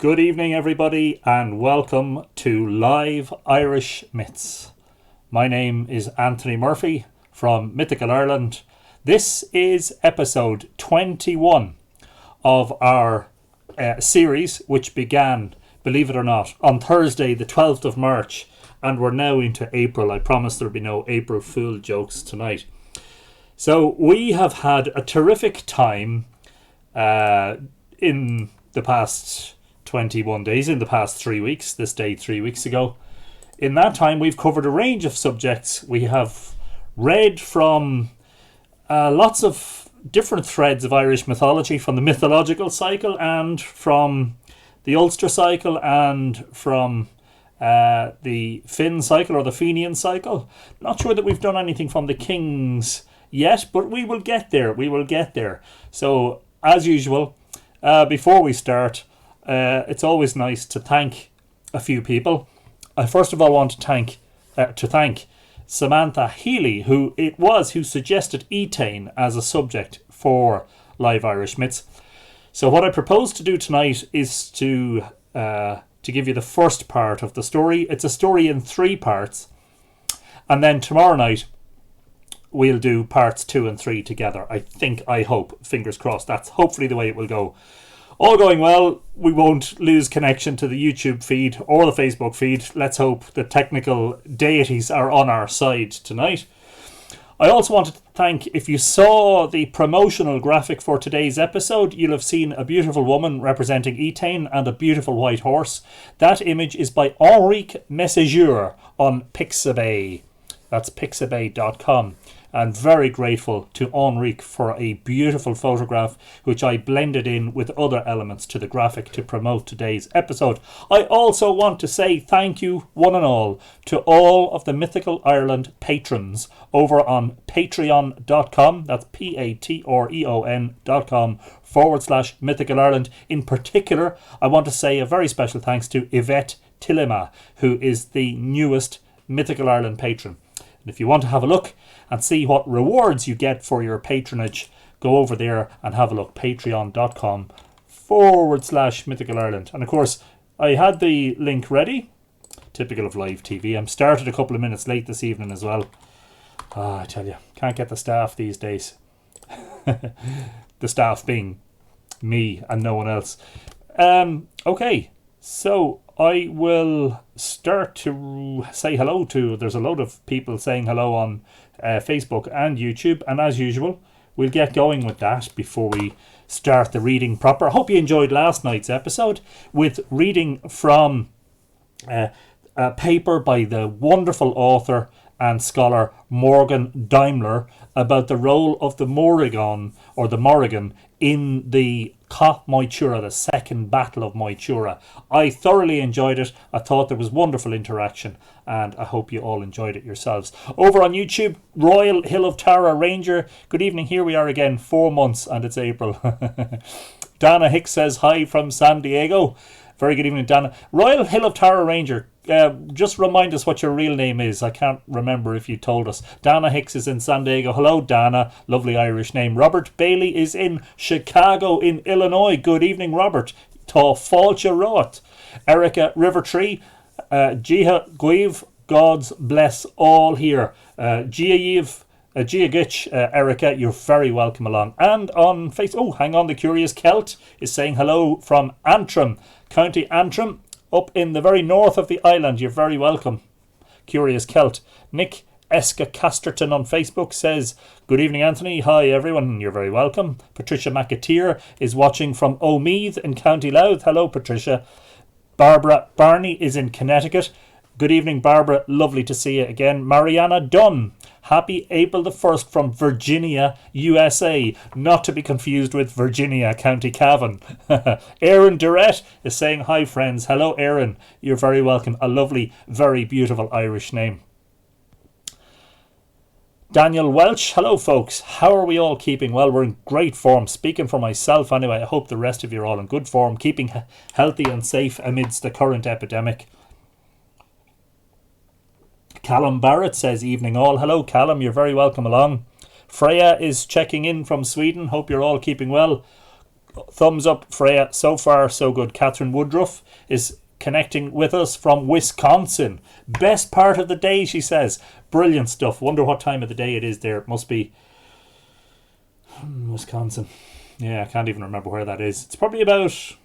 Good evening, everybody, and welcome to Live Irish Myths. My name is Anthony Murphy from Mythical Ireland. This is episode 21 of our series, which began, believe it or not, on Thursday, the 12th of March, and we're now into April. I promise there'll be no April Fool jokes tonight. So we have had a terrific time in the past 21 days, in the past 3 weeks, this day 3 weeks ago. In that time, we've covered a range of subjects. We have read from lots of different threads of Irish mythology, from the mythological cycle and from the Ulster cycle and from the Finn cycle or the Fenian cycle. Not sure that we've done anything from the Kings yet, but we will get there. We will get there. So, as usual, before we start, it's always nice to thank a few people. I first of all want to thank Samantha Healy, who suggested Étaín as a subject for Live Irish Myths. So what I propose to do tonight is to give you the first part of the story. It's a story in 3 parts, and then tomorrow night we'll do parts 2 and 3 together. I hope, fingers crossed, that's hopefully the way it will go. All going well, we won't lose connection to the YouTube feed or the Facebook feed. Let's hope the technical deities are on our side tonight. I also wanted to thank, if you saw the promotional graphic for today's episode, you'll have seen a beautiful woman representing Étaín and a beautiful white horse. That image is by Henrique Messager on Pixabay. That's pixabay.com. And very grateful to Henrique for a beautiful photograph which I blended in with other elements to the graphic to promote today's episode. I also want to say thank you, one and all, to all of the Mythical Ireland patrons over on patreon.com. That's patreon.com/Mythical Ireland. In particular, I want to say a very special thanks to Yvette Tillema, who is the newest Mythical Ireland patron. And if you want to have a look and see what rewards you get for your patronage, go over there and have a look. Patreon.com/Mythical Ireland. And of course, I had the link ready. Typical of live TV. I'm started a couple of minutes late this evening as well. I tell you, can't get the staff these days. The staff being me and no one else. Okay, so I will start to say hello to... There's a load of people saying hello on Facebook and YouTube. And as usual, we'll get going with that before we start the reading proper. I hope you enjoyed last night's episode with reading from a paper by the wonderful author and scholar Morgan Daimler about the role of the Morrigan or the Morrigan in the Cá Moitura, the second battle of Moitura. I thoroughly enjoyed it. I thought there was wonderful interaction, and I hope you all enjoyed it yourselves. Over on YouTube, Royal Hill of Tara Ranger. Good evening, here we are again, 4 months, and it's April. Dana Hicks says hi from San Diego. Very good evening, Dana. Royal Hill of Tara Ranger, just remind us what your real name is. I can't remember if you told us. Dana Hicks is in San Diego. Hello, Dana. Lovely Irish name. Robert Bailey is in Chicago, in Illinois. Good evening, Robert. Tá fáilte rot. Erica Rivertree. Jiha Guiv. God's bless all here. Gia Gitch, Erica, you're very welcome along. And on Facebook, oh, hang on, the Curious Celt is saying hello from Antrim, County Antrim, up in the very north of the island. You're very welcome, Curious Celt. Nick Eska Casterton on Facebook says, good evening, Anthony. Hi, everyone. You're very welcome. Patricia McAteer is watching from Omeath in County Louth. Hello, Patricia. Barbara Barney is in Connecticut. Good evening, Barbara. Lovely to see you again. Mariana Dunn. Happy April the 1st from Virginia, USA. Not to be confused with Virginia, County Cavan. Aaron Durrett is saying hi, friends. Hello, Aaron. You're very welcome. A lovely, very beautiful Irish name. Daniel Welch. Hello, folks. How are we all keeping? Well, we're in great form. Speaking for myself anyway, I hope the rest of you are all in good form, keeping healthy and safe amidst the current epidemic. Callum Barrett says, evening all. Hello, Callum. You're very welcome along. Freya is checking in from Sweden. Hope you're all keeping well. Thumbs up, Freya. So far, so good. Catherine Woodruff is connecting with us from Wisconsin. Best part of the day, she says. Brilliant stuff. Wonder what time of the day it is there. It must be Wisconsin. Yeah, I can't even remember where that is. It's probably about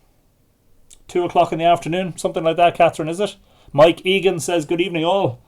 2 o'clock in the afternoon, something like that, Catherine, is it? Mike Egan says, good evening all.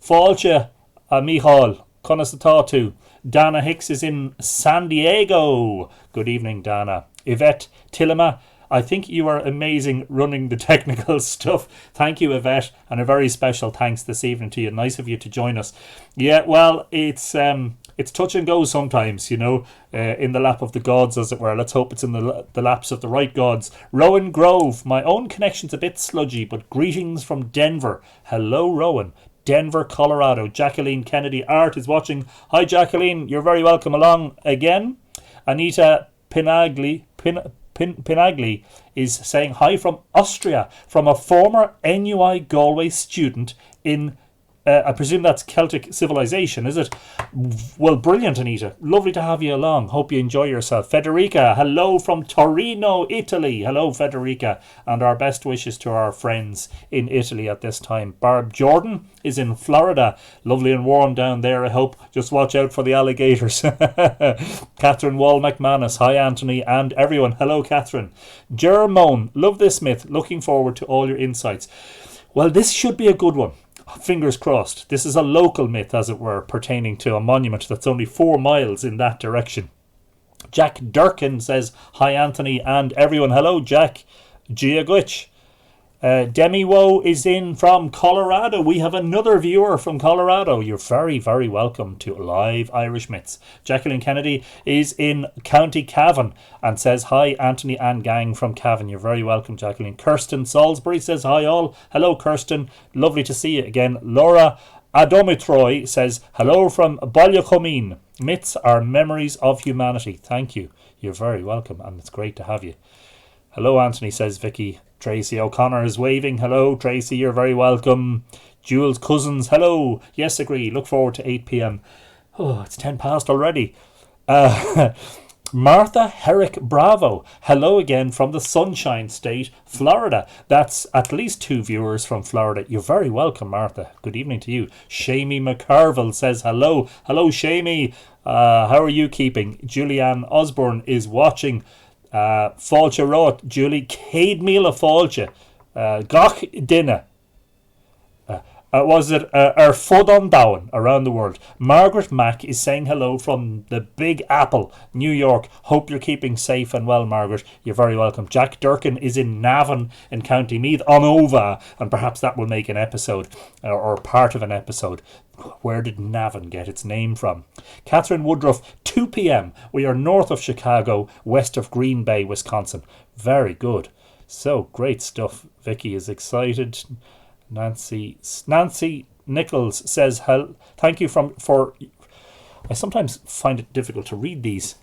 Fáilte a Michal, conas atá. Dana Hicks is in San Diego. Good evening, Dana. Yvette Tillema, I think you are amazing running the technical stuff. Thank you, Yvette, and a very special thanks this evening to you. Nice of you to join us. Yeah, well, it's touch and go sometimes, in the lap of the gods, as it were. Let's hope it's in the laps of the right gods. Rowan Grove, my own connection's a bit sludgy, but greetings from Denver. Hello, Rowan. Denver, Colorado. Jacqueline Kennedy Art is watching. Hi, Jacqueline. You're very welcome along again. Anita Pinagli is saying hi from Austria, from a former NUI Galway student in I presume that's Celtic civilization, is it? Well, brilliant, Anita. Lovely to have you along. Hope you enjoy yourself. Federica, hello from Torino, Italy. Hello, Federica. And our best wishes to our friends in Italy at this time. Barb Jordan is in Florida. Lovely and warm down there, I hope. Just watch out for the alligators. Catherine Wall McManus. Hi, Anthony and everyone. Hello, Catherine. Jermone, love this myth. Looking forward to all your insights. Well, this should be a good one. Fingers crossed. This is a local myth, as it were, pertaining to a monument that's only 4 miles in that direction. Jack Durkin says, hi, Anthony and everyone. Hello, Jack. Giagwich. Demi Woe is in from Colorado. We have another viewer from Colorado. You're very, very welcome to Live Irish Myths. Jacqueline Kennedy is in County Cavan and says, hi, Anthony and gang from Cavan. You're very welcome, Jacqueline. Kirsten Salisbury says, hi all. Hello, Kirsten. Lovely to see you again. Laura Adomitroy says, hello from Ballycomeen. Myths are memories of humanity. Thank you. You're very welcome, and it's great to have you. Hello, Anthony, says Vicky. Tracy O'Connor is waving. Hello, Tracy, you're very welcome. Jules Cousins, hello. Yes, agree. Look forward to 8 p.m. Oh, it's 10 past already. Martha Herrick Bravo, hello again from the Sunshine State, Florida. That's at least 2 viewers from Florida. You're very welcome, Martha. Good evening to you. Shamie McCarville says hello. Hello, Shamie. How are you keeping? Julianne Osborne is watching. Fáilte Roth, Julie, Céad Míle Fáilte, Gach Dinner. Was it Fud on Down around the world? Margaret Mack is saying hello from the Big Apple, New York. Hope you're keeping safe and well, Margaret. You're very welcome. Jack Durkin is in Navan in County Meath, on Ova, and perhaps that will make an episode or part of an episode. Where did Navan get its name from? Catherine Woodruff, 2 p.m. We are north of Chicago, west of Green Bay, Wisconsin. Very good. So, great stuff. Vicky is excited. Nancy Nichols says, thank you for... I sometimes find it difficult to read these.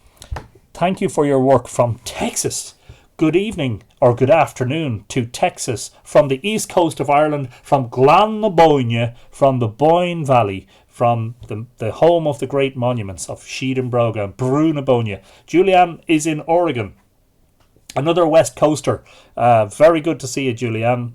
Thank you for your work from Texas. Good evening or good afternoon to Texas, from the east coast of Ireland, from Glan-na-Bóinne, from the Boyne Valley, from the home of the great monuments of Sheed and Broga and Brú-na-Bóinne. Julianne is in Oregon. Another West Coaster. Very good to see you, Julianne.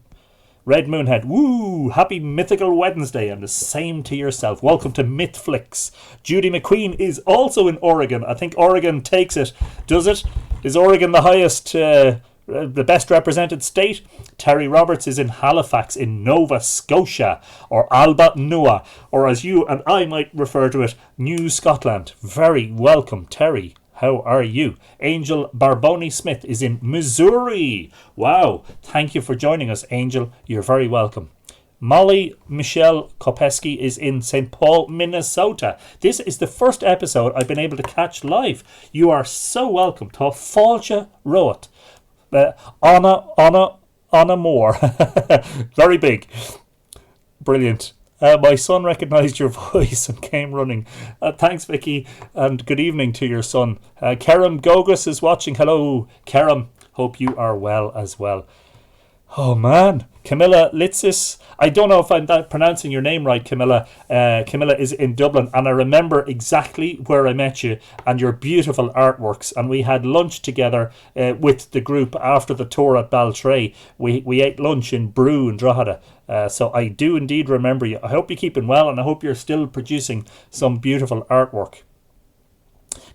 Red Moonhead, woo! Happy Mythical Wednesday, and the same to yourself. Welcome to Mythflix. Judy McQueen is also in Oregon. I think Oregon takes it. Does it? Is Oregon the highest, the best represented state? Terry Roberts is in Halifax in Nova Scotia, or Alba Nua, or as you and I might refer to it, New Scotland. Very welcome, Terry. How are you? Angel Barboni Smith is in Missouri. Wow. Thank you for joining us, Angel. You're very welcome. Molly Michelle Kopeski is in St. Paul, Minnesota. This is the first episode I've been able to catch live. You are so welcome to Fáilte Roth. Anna Moore. Very big. Brilliant. My son recognised your voice and came running. Thanks, Vicky, and good evening to your son. Kerem Gogus is watching. Hello, Kerem. Hope you are well as well. Oh man, Camilla Litsis. I don't know if I'm pronouncing your name right, Camilla. Camilla is in Dublin, and I remember exactly where I met you and your beautiful artworks. And we had lunch together with the group after the tour at Baltray. We ate lunch in Brew in Drogheda. So I do indeed remember you. I hope you're keeping well, and I hope you're still producing some beautiful artwork.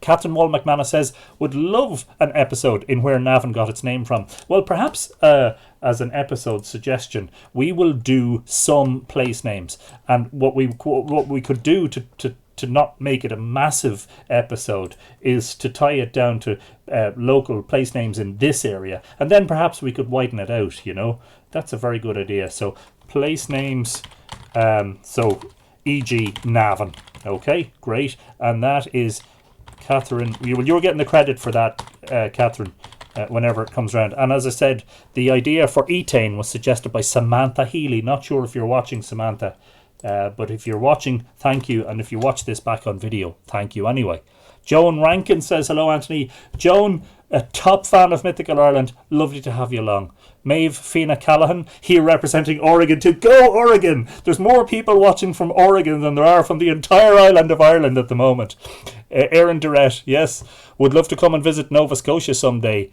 Captain Wall McManus says, would love an episode in where Navan got its name from. Well, perhaps as an episode suggestion, we will do some place names. And what we could do to not make it a massive episode is to tie it down to local place names in this area. And then perhaps we could widen it out, you know. That's a very good idea. So place names, so e.g. Navan. Okay, great. And that is... Catherine, you're getting the credit for that, Catherine, whenever it comes around. And as I said, the idea for Étaín was suggested by Samantha Healy. Not sure if you're watching, Samantha, but if you're watching, thank you. And if you watch this back on video, thank you anyway. Joan Rankin says, hello, Anthony. Joan, a top fan of Mythical Ireland. Lovely to have you along. Maeve Fina Callahan, here representing Oregon. To go, Oregon! There's more people watching from Oregon than there are from the entire island of Ireland at the moment. Aaron Durrett, yes, would love to come and visit Nova Scotia someday.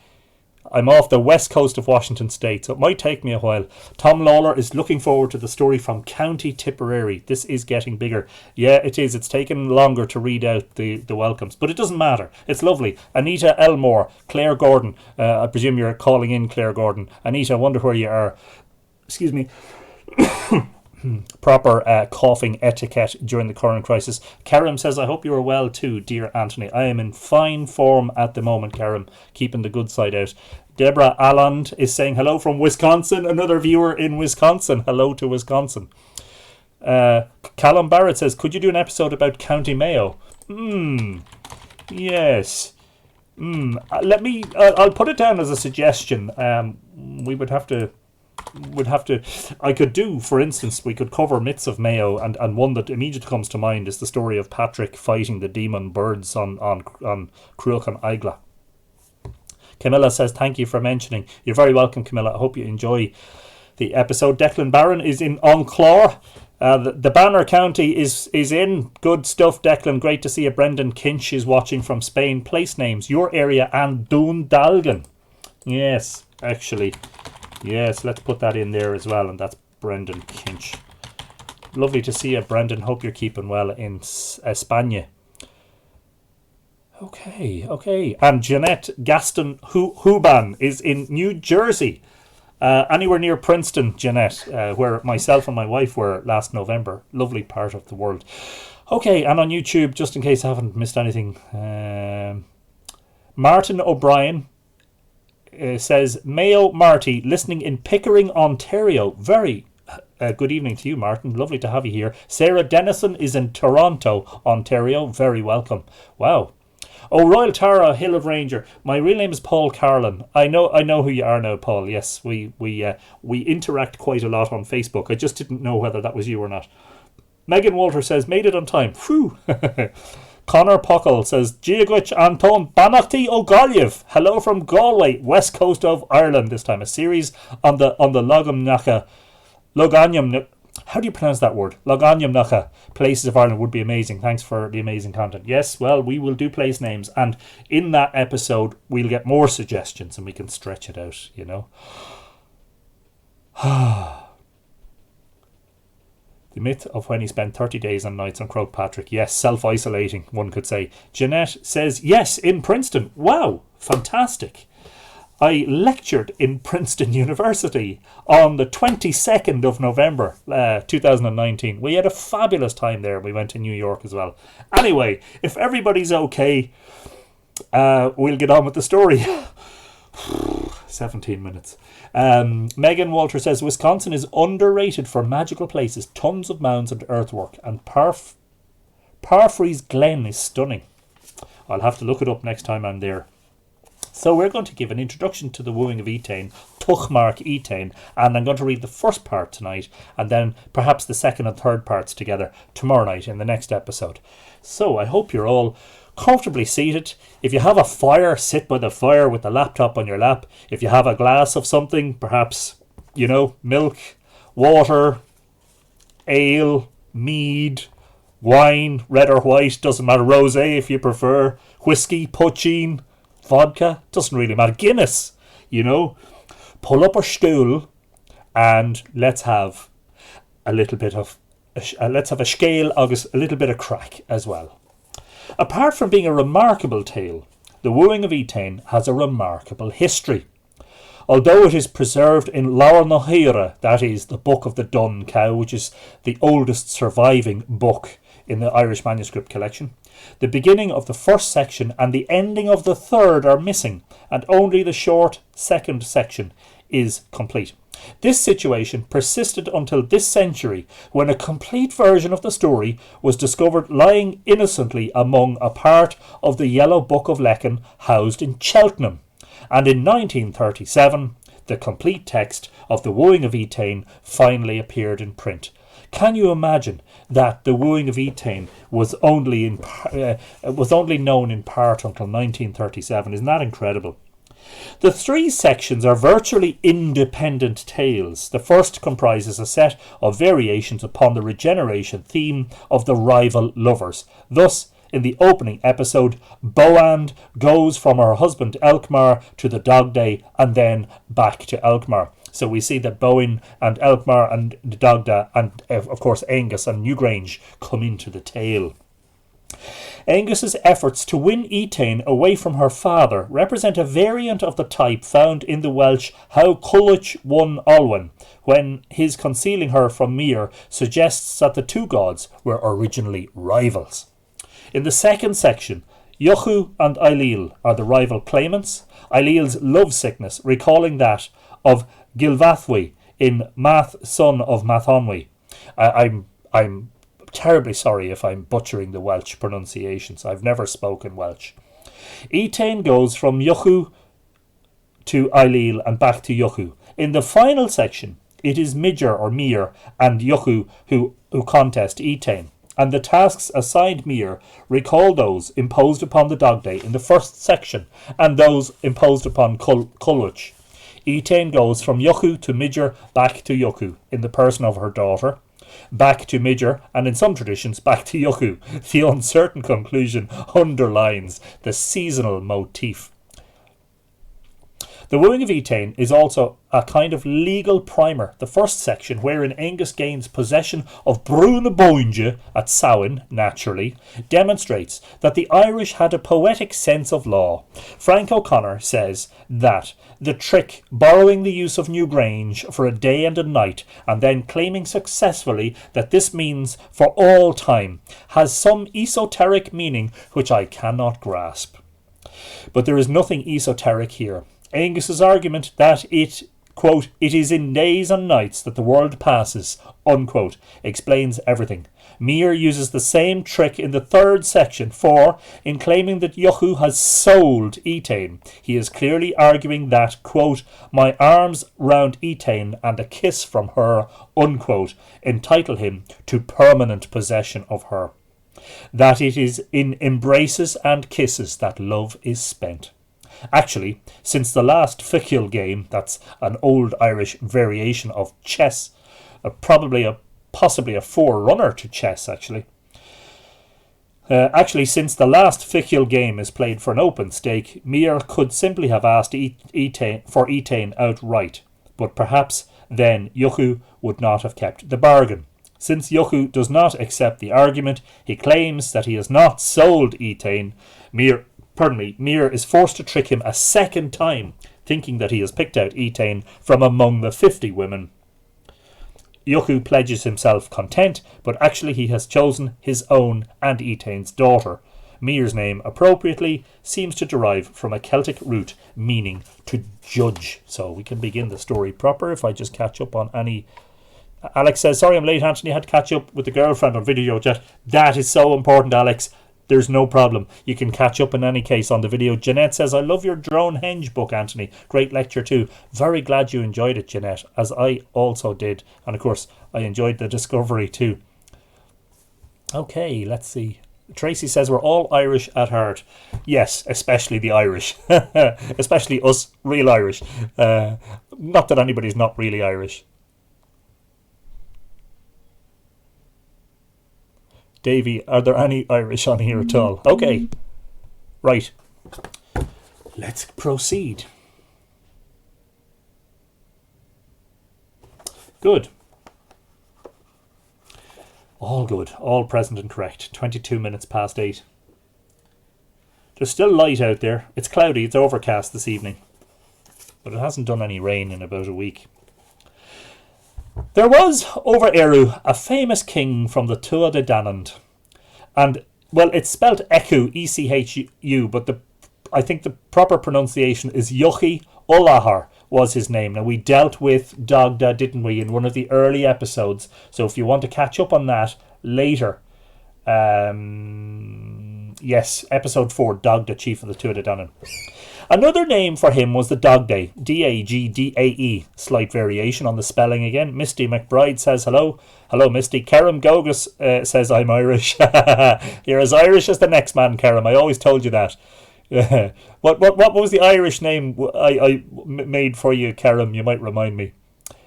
I'm off the west coast of Washington State, so it might take me a while. Tom Lawler is looking forward to the story from County Tipperary. This is getting bigger. Yeah, it is. It's taken longer to read out the welcomes, but it doesn't matter. It's lovely. Anita Elmore, Claire Gordon. I presume you're calling in, Claire Gordon. Anita, I wonder where you are. Excuse me. Proper coughing etiquette during the current crisis. Karim says, I hope you are well too, dear Anthony. I am in fine form at the moment, Karim, keeping the good side out. Deborah Alland is saying hello from Wisconsin, another viewer in Wisconsin. Hello to Wisconsin. Callum Barrett says, could you do an episode about County Mayo? Yes. I'll put it down as a suggestion. I could do, for instance, we could cover myths of Mayo, and one that immediately comes to mind is the story of Patrick fighting the demon birds on Cruachan Aigla. Camilla says, thank you for mentioning. You're very welcome, Camilla. I hope you enjoy the episode. Declan Barron is in Onclaw. The Banner County is in. Good stuff, Declan. Great to see you. Brendan Kinch is watching from Spain. Place names, your area, and Dundalgan. Yes, actually. Yes, let's put that in there as well. And that's Brendan Kinch. Lovely to see you, Brendan. Hope you're keeping well in España. Okay. And Jeanette Gaston Huban is in New Jersey. Anywhere near Princeton, Jeanette, where myself and my wife were last November. Lovely part of the world. Okay, and on YouTube, just in case I haven't missed anything, Martin O'Brien says, Mayo Marty, listening in Pickering, Ontario. Very good evening to you, Martin. Lovely to have you here. Sarah Dennison is in Toronto, Ontario. Very welcome. Wow. Oh, Royal Tara, Hill of Ranger. My real name is Paul Carlin. I know who you are now, Paul. Yes, we interact quite a lot on Facebook. I just didn't know whether that was you or not. Megan Walter says, made it on time. Phew. Connor Puckle says, Giaguich Anton Banachty O'Goliev. Hello from Galway, west coast of Ireland this time. A series on the Loganium. How do you pronounce that word? Loganium places of Ireland would be amazing. Thanks for the amazing content. Yes, well, we will do place names, and in that episode we'll get more suggestions and we can stretch it out, you know. The myth of when he spent 30 days and nights on Croagh Patrick. Yes, self-isolating, one could say. Jeanette says, yes, in Princeton. Wow, fantastic. I lectured in Princeton University on the 22nd of November 2019. We had a fabulous time there. We went to New York as well. Anyway, if everybody's okay, we'll get on with the story. 17 minutes. Megan Walter says, Wisconsin is underrated for magical places, tons of mounds and earthwork, and Parfrey's Glen is stunning. I'll have to look it up next time I'm there. So we're going to give an introduction to the Wooing of Étaín, Tochmarc Étaín, and I'm going to read the first part tonight, and then perhaps the second and third parts together tomorrow night in the next episode. So I hope you're all comfortably seated. If you have a fire, sit by the fire with the laptop on your lap. If you have a glass of something, perhaps You know, milk, water, ale, mead, wine, red or white, doesn't matter, rosé if you prefer, whiskey, poachine, vodka, doesn't really matter, Guinness, you know. Pull up a stool and let's have a little bit of let's have a scale agus a little bit of crack as well. Apart from being a remarkable tale, the Wooing of Étaín has a remarkable history. Although it is preserved in Laur na Híre, that is the Book of the Dun Cow, which is the oldest surviving book in the Irish manuscript collection, the beginning of the first section and the ending of the third are missing, and only the short second section is complete. This situation persisted until this century, when a complete version of the story was discovered lying innocently among a part of the Yellow Book of Lecan housed in Cheltenham, and in 1937 the complete text of the Wooing of Étaín finally appeared in print. Can you imagine that the Wooing of Étaín was only known in part until 1937? Isn't that incredible? The three sections are virtually independent tales. The first comprises a set of variations upon the regeneration theme of the rival lovers. Thus, in the opening episode, Boand goes from her husband Elkmar to the Dog Day and then back to Elkmar. So we see that Bóinne and Elkmar and the Dagda and, of course, Angus and Newgrange come into the tale. Angus's efforts to win Étaín away from her father represent a variant of the type found in the Welsh How Culhwch won Olwen, when his concealing her from Mir suggests that the two gods were originally rivals. In the second section, Yochu and Ailill are the rival claimants, Ailill's love sickness recalling that of Gilvathwy in Math, son of Mathonwy. I'm terribly sorry if I'm butchering the Welsh pronunciations. I've never spoken Welsh. Étaín goes from Yochu to Ailill and back to Yochu. In the final section, it is Midger or Mir and Yochu who contest Étaín, and the tasks assigned Mir recall those imposed upon the Dog Day in the first section and those imposed upon Culhwch. Étaín goes from Yochu to Midger back to Yochu in the person of her daughter, back to Midger, and in some traditions back to Yochu. The uncertain conclusion underlines the seasonal motif. The Wooing of Étaín is also a kind of legal primer. The first section, wherein Angus gains possession of Brún na Bóinne at Samhain, naturally, demonstrates that the Irish had a poetic sense of law. Frank O'Connor says that the trick, borrowing the use of Newgrange for a day and a night, and then claiming successfully that this means for all time, has some esoteric meaning which I cannot grasp. But there is nothing esoteric here. Angus's argument that it, quote, it is in days and nights that the world passes, unquote, explains everything. Mir uses the same trick in the third section, for, in claiming that Yochu has sold Étaín, he is clearly arguing that, quote, my arms round Étaín and a kiss from her, unquote, entitle him to permanent possession of her. That it is in embraces and kisses that love is spent. Actually, since the last ficial game, that's an old Irish variation of chess, possibly a forerunner to chess, actually. Since the last ficial game is played for an open stake, Mir could simply have asked Étaín outright, but perhaps then Yochu would not have kept the bargain. Since Yochu does not accept the argument, he claims that he has not sold Étaín. Mir is forced to trick him a second time, thinking that he has picked out Étaín from among the 50 women. Yochu pledges himself content, but actually he has chosen his own and Étaín's daughter. Mir's name, appropriately, seems to derive from a Celtic root meaning to judge. So we can begin the story proper if I just catch up on any... Alex says, sorry I'm late, Anthony, I had to catch up with the girlfriend on video chat. That is so important, Alex. There's no problem. You can catch up in any case on the video. Jeanette says, I love your drone henge book, Anthony. Great lecture too. Very glad you enjoyed it, Jeanette, as I also did. And of course, I enjoyed the discovery too. Okay, let's see. Tracy says we're all Irish at heart. Yes, especially the Irish. Especially us, real Irish. Not that anybody's not really Irish. Davey, are there any Irish on here at all? Okay. Right. Let's proceed. Good. All good. All present and correct. 22 minutes past 8. There's still light out there. It's cloudy. It's overcast this evening. But it hasn't done any rain in about a week. There was, over Eru, a famous king from the Tuatha de Danann. And, well, it's spelt Echu, E-C-H-U, but I think the proper pronunciation is Yochi Olahar was his name. Now, we dealt with Dagda, didn't we, in one of the early episodes. So if you want to catch up on that later, yes, episode 4, Dagda, chief of the Tuatha de Danann. Another name for him was the Dagdae, D-A-G-D-A-E. Slight variation on the spelling again. Misty McBride says hello. Hello, Misty. Kerem Gogus says I'm Irish. You're as Irish as the next man, Kerem. I always told you that. What was the Irish name I made for you, Kerem? You might remind me.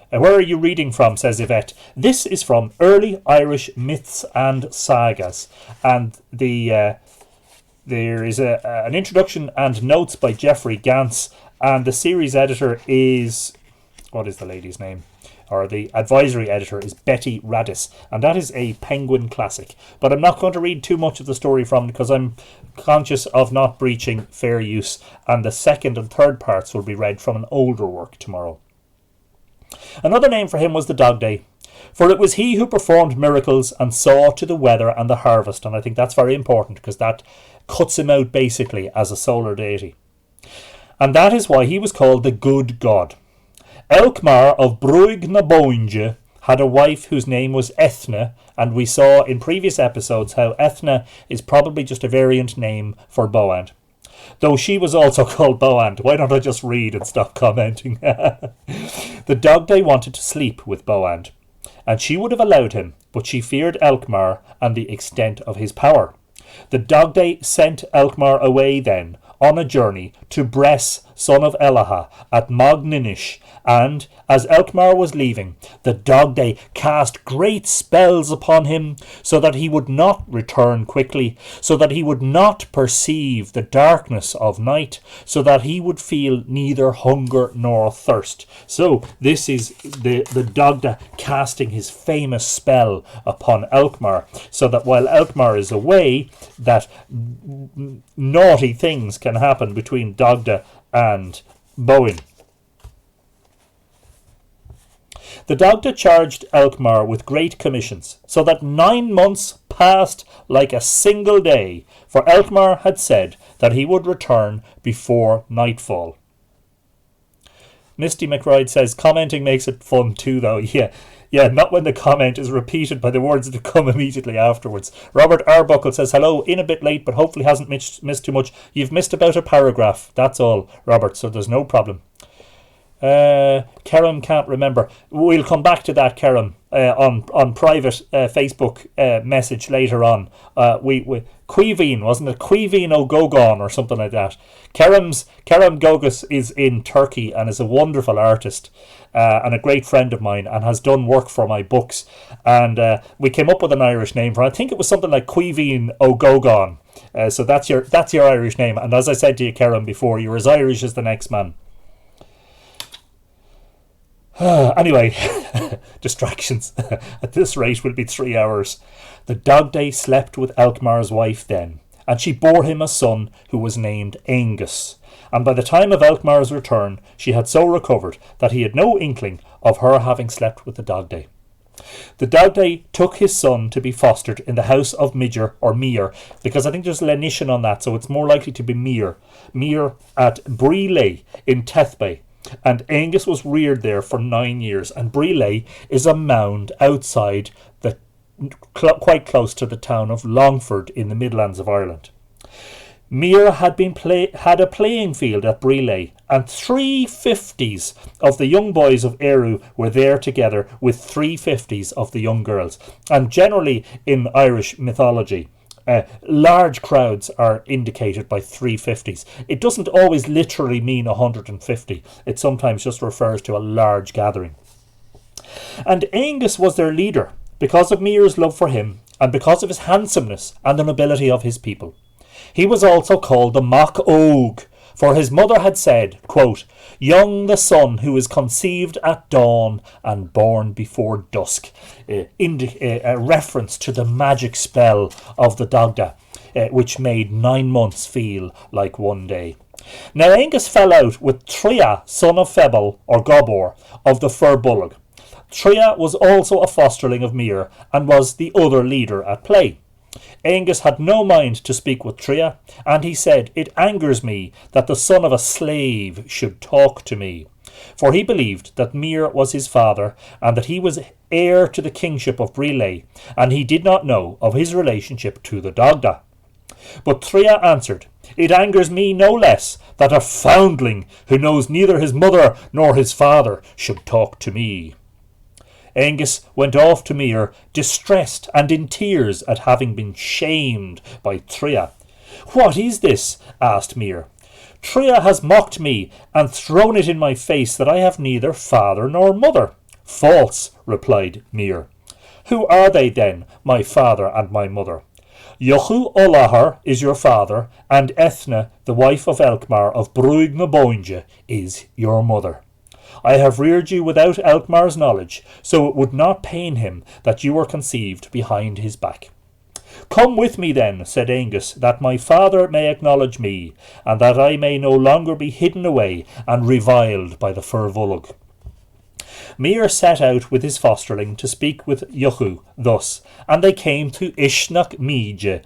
Where are you reading from, says Yvette. This is from Early Irish Myths and Sagas. And there is an introduction and notes by Geoffrey Gantz, and the series editor is, what is the lady's name? Or the advisory editor is Betty Radis, and that is a Penguin classic. But I'm not going to read too much of the story from it because I'm conscious of not breaching fair use, and the second and third parts will be read from an older work tomorrow. Another name for him was the Dagdae, for it was he who performed miracles and saw to the weather and the harvest, and I think that's very important because that cuts him out basically as a solar deity. And that is why he was called the good god. Elkmar of Broga na Bóinne had a wife whose name was Ethna, and we saw in previous episodes how Ethna is probably just a variant name for Boand. Though she was also called Boand. Why don't I just read and stop commenting? The Dagdae wanted to sleep with Boand, and she would have allowed him, but she feared Elkmar and the extent of his power. The Dagdae sent Elkmar away then on a journey to Bress, son of Elaha, at Magninish, and, as Elkmar was leaving, the Dagdae cast great spells upon him, so that he would not return quickly, so that he would not perceive the darkness of night, so that he would feel neither hunger nor thirst. So, this is the Dagdae casting his famous spell upon Elkmar, so that while Elkmar is away, that naughty things can happen between Dagdae and Bóinne. The Dagdae charged Elkmar with great commissions, so that 9 months passed like a single day, for Elkmar had said that he would return before nightfall. Misty McBride says, commenting makes it fun too, though. Yeah, not when the comment is repeated by the words that come immediately afterwards. Robert Arbuckle says, hello, in a bit late, but hopefully hasn't missed too much. You've missed about a paragraph, that's all, Robert, so there's no problem. Kerem can't remember. We'll come back to that, Kerem, on private Facebook message later on. Cuivine, wasn't it? Cuivine Ogogon or something like that. Kerem Gogus is in Turkey and is a wonderful artist and a great friend of mine and has done work for my books. And we came up with an Irish name for it. I think it was something like Cuivine Ogogon. So that's your Irish name. And as I said to you, Kerem, before, you're as Irish as the next man. Anyway, distractions. At this rate will be 3 hours. The Dagdae slept with Elkmar's wife then, and she bore him a son who was named Angus. And by the time of Elkmar's return, she had so recovered that he had no inkling of her having slept with the Dagdae. The Dagdae took his son to be fostered in the house of Midger or Mir, because I think there's Lenishan on that, so it's more likely to be Mir at Brílé in Tethbay. And Angus was reared there for 9 years, and Brílé is a mound outside quite close to the town of Longford in the Midlands of Ireland. Mir had a playing field at Brílé, and 350s of the young boys of Eru were there together with 350s of the young girls. And generally in Irish mythology, Large crowds are indicated by 350s. It doesn't always literally mean 150. It sometimes just refers to a large gathering. And Angus was their leader because of Muir's love for him and because of his handsomeness and the nobility of his people. He was also called the Mock Ogue, for his mother had said, quote, "Young the son who is conceived at dawn and born before dusk," a reference to the magic spell of the Dagda, which made 9 months feel like one day. Now Angus fell out with Tria, son of Febal, or Gobor, of the Fir Bullock. Tria was also a fosterling of Muir and was the other leader at play. Angus had no mind to speak with Tria, and he said, "It angers me that the son of a slave should talk to me." For he believed that Muir was his father, and that he was heir to the kingship of Brile, and he did not know of his relationship to the Dagda. But Tria answered, "It angers me no less that a foundling who knows neither his mother nor his father should talk to me." Angus went off to Muir, distressed and in tears at having been shamed by Tria. "What is this?" asked Muir. "Tria has mocked me and thrown it in my face that I have neither father nor mother." "False," replied Muir. "Who are they then, my father and my mother?" "Yochu Olahar is your father, and Ethna, the wife of Elkmar of Wooing of Étaín, is your mother. I have reared you without Elkmar's knowledge, so it would not pain him that you were conceived behind his back." "Come with me then," said Angus, "that my father may acknowledge me, and that I may no longer be hidden away and reviled by the Fir Bullock." Muir set out with his fosterling to speak with Yochu thus, and they came to Ishnach Midge,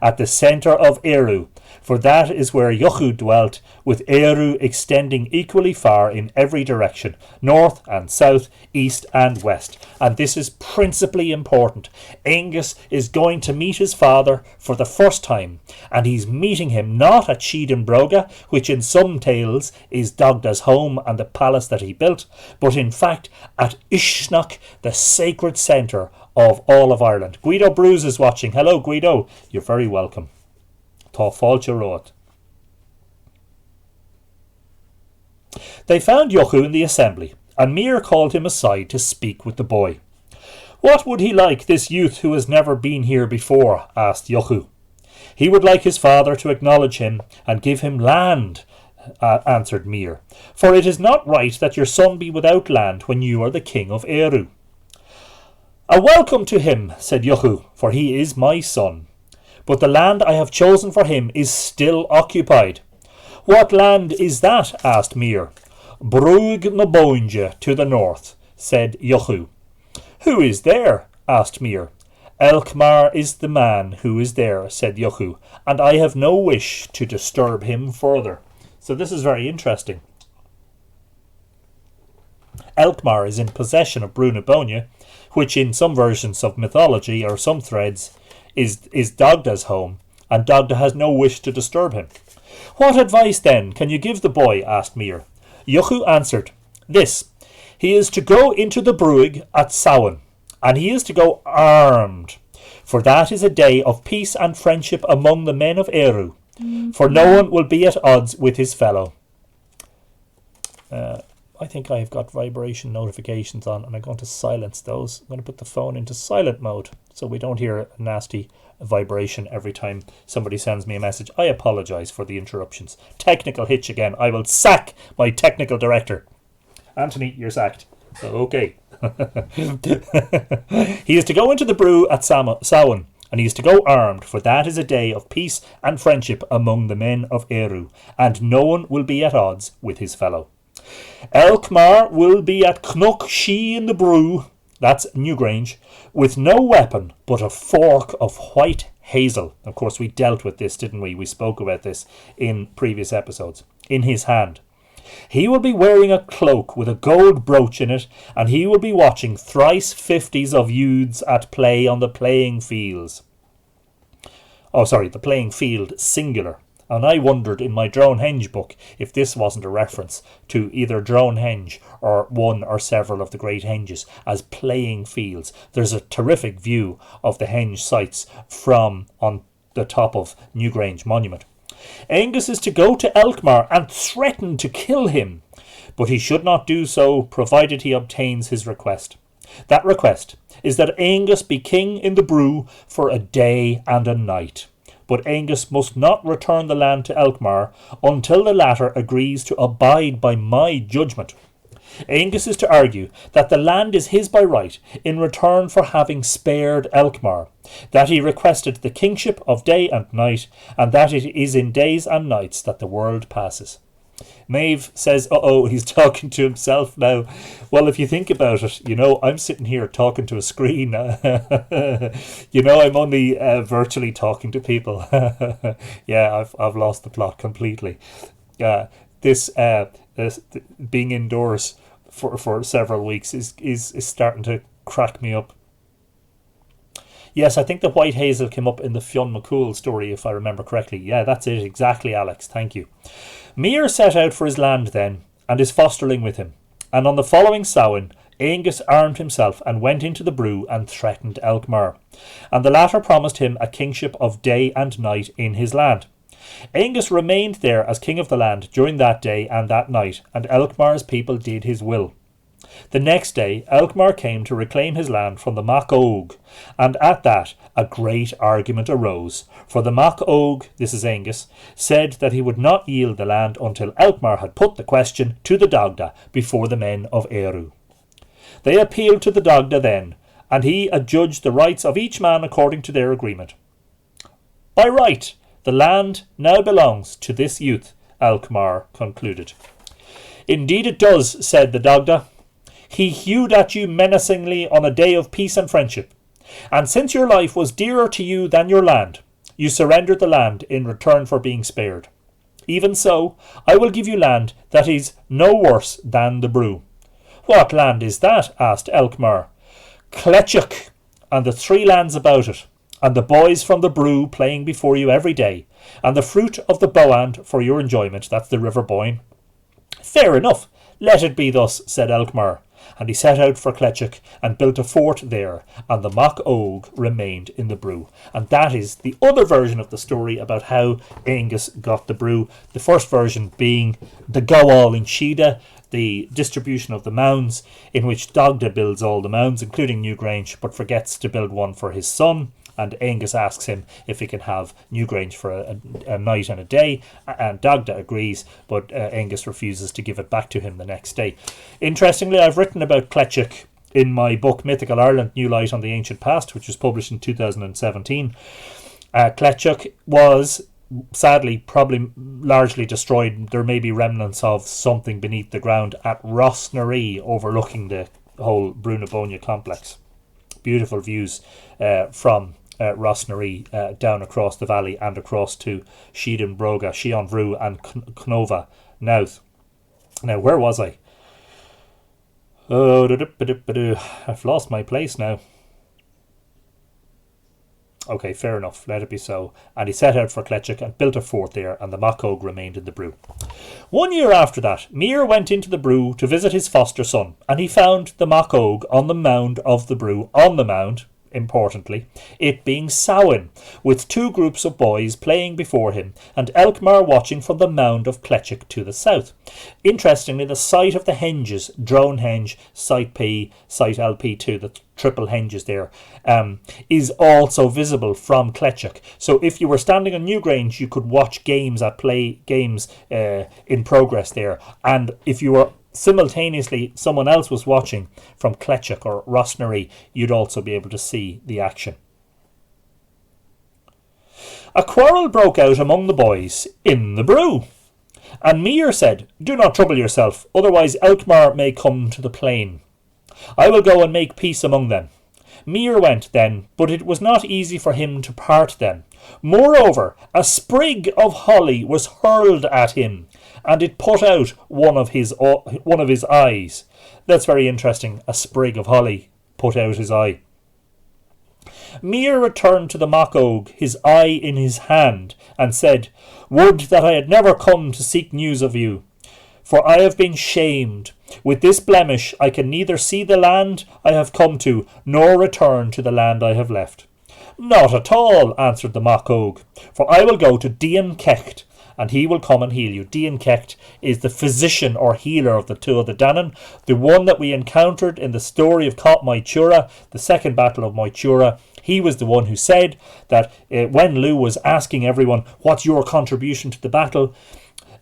at the centre of Eru, for that is where Yochu dwelt, with Eru extending equally far in every direction, north and south, east and west. And this is principally important. Angus is going to meet his father for the first time, and he's meeting him not at Broga, which in some tales is Dagda's home and the palace that he built, but in fact at Ishnach, the sacred centre of all of Ireland. Guido Bruce is watching. Hello, Guido. You're very welcome. Tá fáilte rót. They found Yochu in the assembly, and Muir called him aside to speak with the boy. "What would he like, this youth who has never been here before?" asked Yochu. "He would like his father to acknowledge him and give him land," answered Muir, "for it is not right that your son be without land when you are the king of Eru." "A welcome to him," said Yochu, "for he is my son. But the land I have chosen for him is still occupied." "What land is that?" asked Muir. "Wooing of Étaín to the north," said Yochu. "Who is there?" asked Muir. "Elkmar is the man who is there," said Yochu, "and I have no wish to disturb him further." So this is very interesting. Elkmar is in possession of Brú na Bóinne, which in some versions of mythology or some threads is Dagda's home, and Dagda has no wish to disturb him. "What advice then can you give the boy?" asked Muir. Yochu answered, "This, he is to go into the Brúig at Samhain, and he is to go armed, for that is a day of peace and friendship among the men of Eru, for no one will be at odds with his fellow." I think I've got vibration notifications on, and I'm going to silence those. I'm going to put the phone into silent mode so we don't hear a nasty vibration every time somebody sends me a message. I apologise for the interruptions. Technical hitch again. I will sack my technical director. Anthony, you're sacked. Okay. He is to go into the brew at Samhain, and he is to go armed, for that is a day of peace and friendship among the men of Eru, and no one will be at odds with his fellow. Elkmar will be at Knock She in the brew, that's Newgrange, with no weapon but a fork of white hazel. Of course, we dealt with this, didn't we? We spoke about this in previous episodes. In his hand. He will be wearing a cloak with a gold brooch in it, and he will be watching thrice 50s of youths at play on the playing fields. Oh, sorry, the playing field singular. And I wondered in my Dronehenge book if this wasn't a reference to either Dronehenge or one or several of the great henges as playing fields. There's a terrific view of the henge sites from on the top of Newgrange Monument. Angus is to go to Alkmaar and threaten to kill him, but he should not do so provided he obtains his request. That request is that Angus be king in the Brew for a day and a night. But Angus must not return the land to Alkmaar until the latter agrees to abide by my judgment. Angus is to argue that the land is his by right in return for having spared Alkmaar, that he requested the kingship of day and night, and that it is in days and nights that the world passes. Maeve says, he's talking to himself now. Well, if you think about it, I'm sitting here talking to a screen. I'm only virtually talking to people. Yeah, I've lost the plot completely. This being indoors for several weeks is starting to crack me up. Yes, I think the white hazel came up in the Fionn McCool story, if I remember correctly. Yeah, that's it. Exactly, Alex. Thank you. Muir set out for his land then, and his fosterling with him. And on the following Samhain, Angus armed himself and went into the Brew and threatened Alkmaar. And the latter promised him a kingship of day and night in his land. Angus remained there as king of the land during that day and that night, and Alkmaar's people did his will. The next day, Alkmaar came to reclaim his land from the Mac Og, and at that a great argument arose, for the Mac Og, this is Angus, said that he would not yield the land until Alkmaar had put the question to the Dagda before the men of Eru. They appealed to the Dagda then, and he adjudged the rights of each man according to their agreement. By right, the land now belongs to this youth, Alkmaar concluded. Indeed it does, said the Dagda. He hewed at you menacingly on a day of peace and friendship, and since your life was dearer to you than your land, you surrendered the land in return for being spared. Even so, I will give you land that is no worse than the Brew. What land is that? Asked Alkmaar. Cletchuk, and the 3 lands about it, and the boys from the Brew playing before you every day, and the fruit of the Bowand for your enjoyment, that's the River Bóinne. Fair enough, let it be thus, said Alkmaar, and he set out for Cletchuk and built a fort there, and the Mac Og remained in the Brew. And that is the other version of the story about how Angus got the Brew. The first version being the go-all in Shida, the distribution of the mounds, in which Dagda builds all the mounds, including Newgrange, but forgets to build one for his son. And Angus asks him if he can have Newgrange for a night and a day, and Dagda agrees, but Angus refuses to give it back to him the next day. Interestingly, I've written about Cletchuk in my book Mythical Ireland, New Light on the Ancient Past, which was published in 2017. Cletchuk was sadly probably largely destroyed. There may be remnants of something beneath the ground at Rossnaree, overlooking the whole Bruna complex. Beautiful views from Rossnaree down across the valley and across to Sheedon, Broga, Shion Vrú and Knova Nouth. Now, where was I? I've lost my place now. Okay, fair enough, let it be so. And he set out for Cletchuk and built a fort there, and the Mac Og remained in the Brew. 1 year after that, Muir went into the Brew to visit his foster son, and he found the Mac Og on the mound of the Brew, on the mound, importantly, it being Samhain, with 2 groups of boys playing before him, and Alkmaar watching from the mound of Cletchuk to the south. Interestingly, the site of the henges, Dronehenge, Site P, Site LP2, the triple henges there, is also visible from Cletchuk. So if you were standing on Newgrange, you could watch games in progress there, and if you were simultaneously someone else was watching from Cletchuk or Rossnaree, you'd also be able to see the action. A quarrel broke out among the boys in the Brew, and Muir said, "Do not trouble yourself, otherwise Alkmaar may come to the plain. I will go and make peace among them." Muir went then, but it was not easy for him to part them. Moreover, a sprig of holly was hurled at him, and it put out one of his eyes. That's very interesting. A sprig of holly put out his eye. Mere returned to the Mock-Og, his eye in his hand, and said, Would that I had never come to seek news of you, for I have been shamed. With this blemish I can neither see the land I have come to, nor return to the land I have left. Not at all, answered the Mock-Og, for I will go to Dian Cecht, and he will come and heal you. Dian Cecht is the physician or healer of the Tuatha De Danann, the one that we encountered in the story of Cát Maeltuaire, the second battle of Maeltuaire. He was the one who said that when Lugh was asking everyone, what's your contribution to the battle,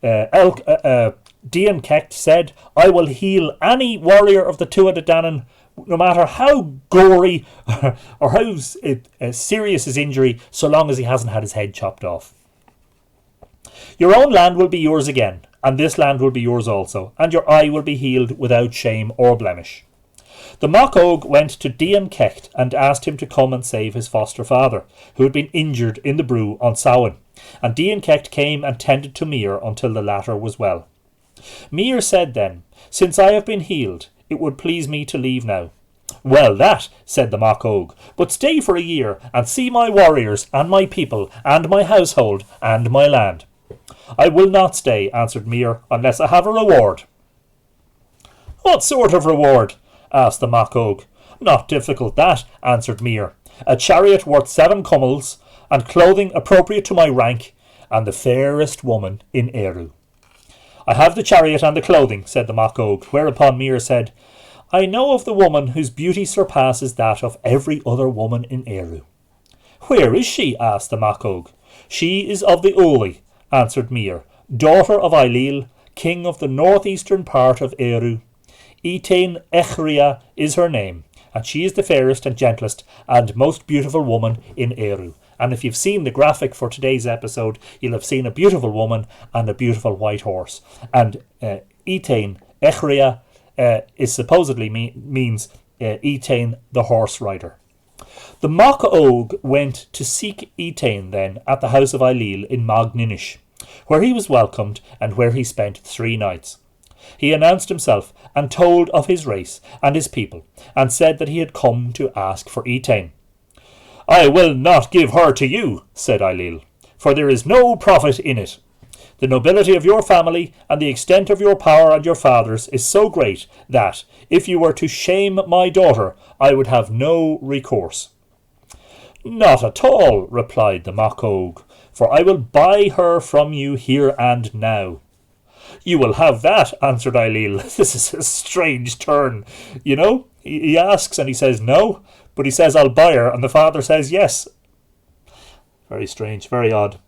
Dian Cecht said, I will heal any warrior of the Tuatha De Danann, no matter how gory or how serious his injury, so long as he hasn't had his head chopped off. Your own land will be yours again, and this land will be yours also, and your eye will be healed without shame or blemish. The Mock-Og went to Dian Cecht and asked him to come and save his foster father, who had been injured in the brew on Samhain, and Dian Cecht came and tended to Mir until the latter was well. Mir said then, Since I have been healed, it would please me to leave now. Well that, said the Mock-Og, but stay for a year, and see my warriors, and my people, and my household, and my land. I will not stay, answered Mir, unless I have a reward. What sort of reward? Asked the Mock-Og. Not difficult that, answered Mir. A chariot worth 7 cummels, and clothing appropriate to my rank, and the fairest woman in Eru. I have the chariot and the clothing, said the Mock-Og, whereupon Mir said, I know of the woman whose beauty surpasses that of every other woman in Eru. Where is she? Asked the Mock-Og. She is of the Uli, answered Mir, daughter of Ailill, king of the northeastern part of Eru. Étaín Echria is her name, and she is the fairest and gentlest and most beautiful woman in Eru. And if you've seen the graphic for today's episode, you'll have seen a beautiful woman and a beautiful white horse. And Étaín Echria is supposedly means Étaín the horse rider. The Mock-Og went to seek Étaín then at the house of Ailill in Magninnish, where he was welcomed and where he spent 3 nights. He announced himself and told of his race and his people, and said that he had come to ask for Étaín. I will not give her to you, said Ailill, for there is no profit in it. The nobility of your family and the extent of your power and your father's is so great that, if you were to shame my daughter, I would have no recourse. Not at all, replied the Mock-Og, for I will buy her from you here and now. You will have that, answered Ailill. This is a strange turn. You know, he asks and he says no, but he says I'll buy her, and the father says yes. Very strange, very odd.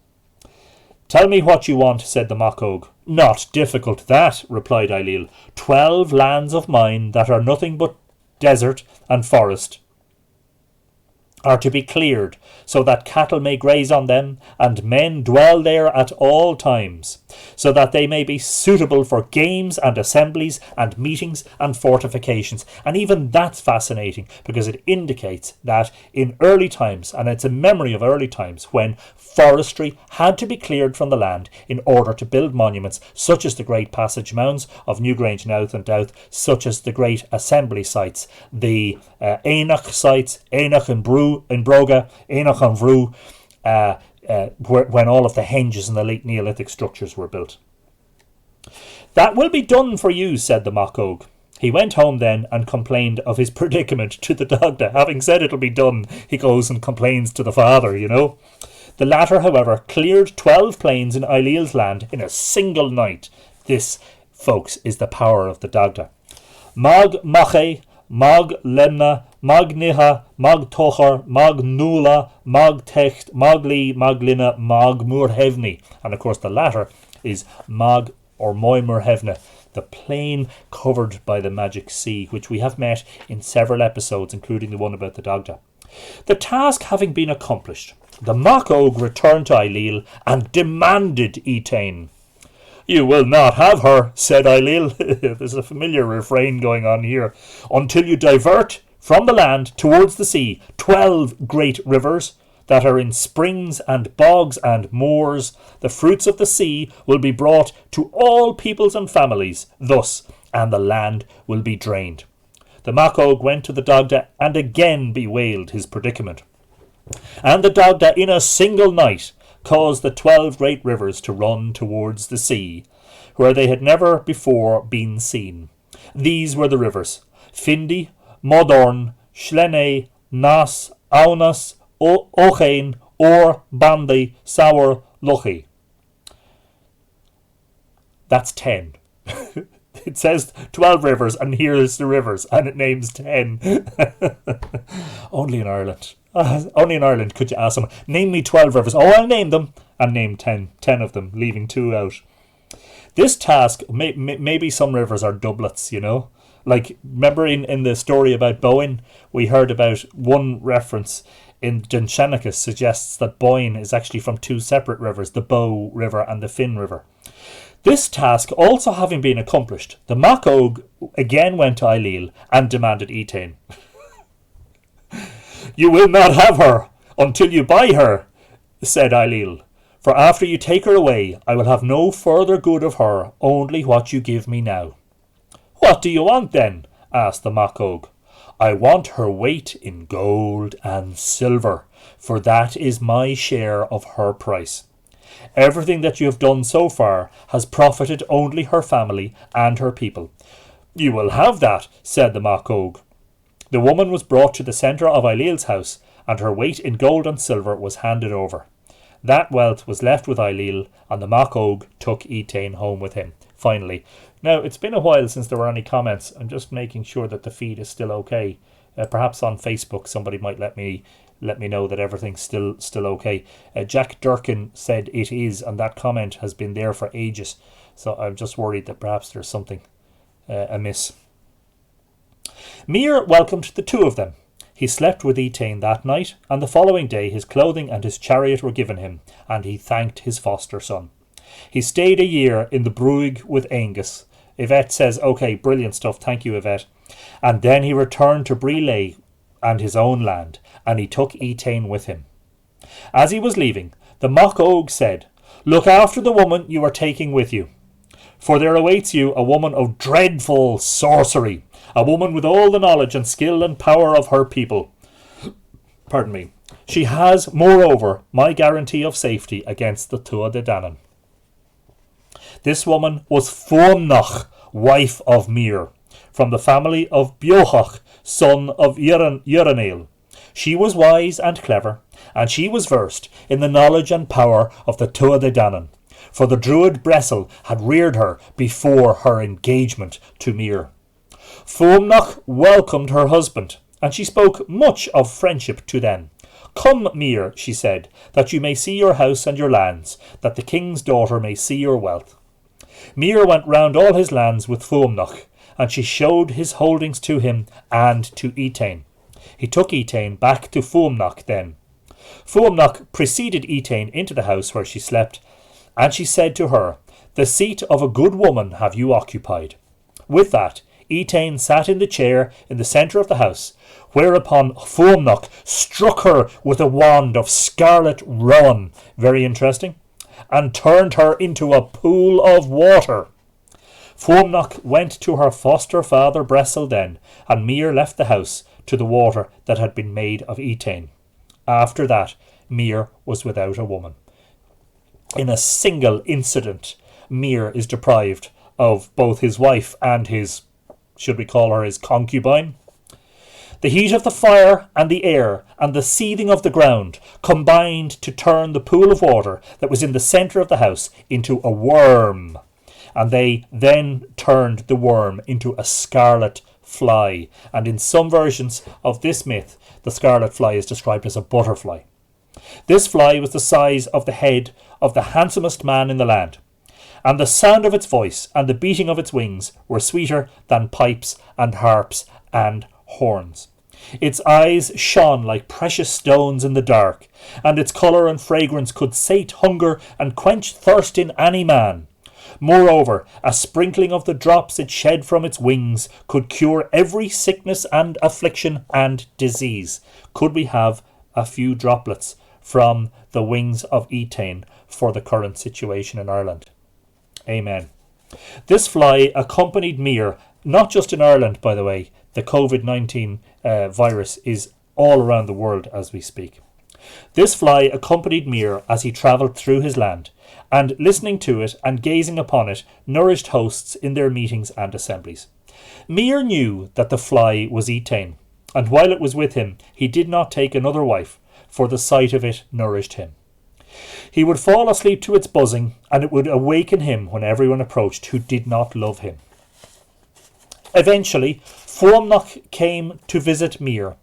Tell me what you want, said the Mock-Og. Not difficult that, replied Ailill. 12 lands of mine that are nothing but desert and forest are to be cleared, so that cattle may graze on them, and men dwell there at all times, so that they may be suitable for games and assemblies and meetings and fortifications. And even that's fascinating, because it indicates that in early times, and it's a memory of early times, when forestry had to be cleared from the land in order to build monuments, such as the great passage mounds of Newgrange, Nowth and Dowth, such as the great assembly sites, the Éanach sites, Éanach and Broga, Éanach and Vrú, when all of the henges and the late Neolithic structures were built. That will be done for you, said the Mock-Og. He went home then and complained of his predicament to the Dagda. Having said it'll be done, he goes and complains to the father, you know. The latter, however, cleared 12 plains in Ailill's land in a single night. This, folks, is the power of the Dagda. Mag Mache, Mag Lemna, Mag Niha, Mag Tochar, Mag Nula, Mag Techt, Mag Li, Mag Lina, Mag Murhevni. And of course the latter is Mag or Moy Murhevna, the plain covered by the magic sea, which we have met in several episodes, including the one about the Dagda. The task having been accomplished, the Mock-Og returned to Ailill and demanded Étaín. You will not have her, said Ailill. There's a familiar refrain going on here. Until you divert from the land towards the sea 12 great rivers that are in springs and bogs and moors, the fruits of the sea will be brought to all peoples and families, thus, and the land will be drained. The Mock-Og went to the Dagda and again bewailed his predicament. And the Dagda in a single night caused the 12 great rivers to run towards the sea, where they had never before been seen. These were the rivers: Findy, Modorn, Schlene, Nass, Aunas, Étaín, Or, Bandy, Sour, Lochie. That's 10. It says 12 rivers, and here's the rivers, and it names 10. Only in Ireland. Only in Ireland could you ask someone, name me 12 rivers. Oh, I'll name them. And name 10 of them, leaving 2 out. This task, maybe some rivers are doublets, you know. Like, remember in the story about Bóinne, we heard about one reference in Dunshanicus suggests that Bóinne is actually from 2 separate rivers, the Bow River and the Finn River. This task also having been accomplished, the Mac again went to Ailill and demanded Étaín. You will not have her until you buy her, said Ailill, for after you take her away, I will have no further good of her, only what you give me now. What do you want then? Asked the Mac. I want her weight in gold and silver, for that is my share of her price. Everything that you have done so far has profited only her family and her people. You will have that, said the Mac. The woman was brought to the centre of Ailill's house, and her weight in gold and silver was handed over. That wealth was left with Ailill, and the Mac took Étaín home with him. Finally. Now, it's been a while since there were any comments. I'm just making sure that the feed is still okay. Perhaps on Facebook somebody might let me know that everything's still okay. Jack Durkin said it is, and that comment has been there for ages. So I'm just worried that perhaps there's something amiss. Mir welcomed the 2 of them. He slept with Étaín that night, and the following day his clothing and his chariot were given him, and he thanked his foster son. He stayed a year in the Broga with Angus. Yvette says, okay, brilliant stuff, thank you, Yvette. And then he returned to Bríle and his own land, and he took Étaín with him. As he was leaving, the Mac said, Look after the woman you are taking with you, for there awaits you a woman of dreadful sorcery, a woman with all the knowledge and skill and power of her people. Pardon me. She has, moreover, my guarantee of safety against the Tuatha De Danann. This woman was Fuamnach, wife of Mir, from the family of Beochach, son of Uranel. She was wise and clever, and she was versed in the knowledge and power of the Tuatha De Danann, for the Druid Bressel had reared her before her engagement to Mir. Fuamnach welcomed her husband, and she spoke much of friendship to them. Come, Mir, she said, that you may see your house and your lands, that the king's daughter may see your wealth. Mir went round all his lands with Fuamnach, and she showed his holdings to him and to Étaín. He took Étaín back to Fuamnach then. Fuamnach preceded Étaín into the house where she slept, and she said to her, The seat of a good woman have you occupied. With that, Étaín sat in the chair in the centre of the house, whereupon Fuamnach struck her with a wand of scarlet rowan, very interesting, and turned her into a pool of water. Fuamnach went to her foster father Bressel then, and Mir left the house to the water that had been made of Étaín. After that, Mir was without a woman. In a single incident, Mir is deprived of both his wife and his, should we call her his concubine? The heat of the fire and the air and the seething of the ground combined to turn the pool of water that was in the centre of the house into a worm, and they then turned the worm into a scarlet fly, and in some versions of this myth the scarlet fly is described as a butterfly. This fly was the size of the head of the handsomest man in the land, and the sound of its voice and the beating of its wings were sweeter than pipes and harps and horns. Its eyes shone like precious stones in the dark, and its colour and fragrance could sate hunger and quench thirst in any man. Moreover, a sprinkling of the drops it shed from its wings could cure every sickness and affliction and disease. Could we have a few droplets from the wings of Étaín for the current situation in Ireland? Amen. This fly accompanied Mir, not just in Ireland, by the way. The COVID-19 virus is all around the world as we speak. This fly accompanied Mir as he travelled through his land, and listening to it and gazing upon it nourished hosts in their meetings and assemblies. Mir knew that the fly was Étaín, and while it was with him he did not take another wife, for the sight of it nourished him. He would fall asleep to its buzzing, and it would awaken him when everyone approached who did not love him. Eventually, Fuamnach came to visit Mir,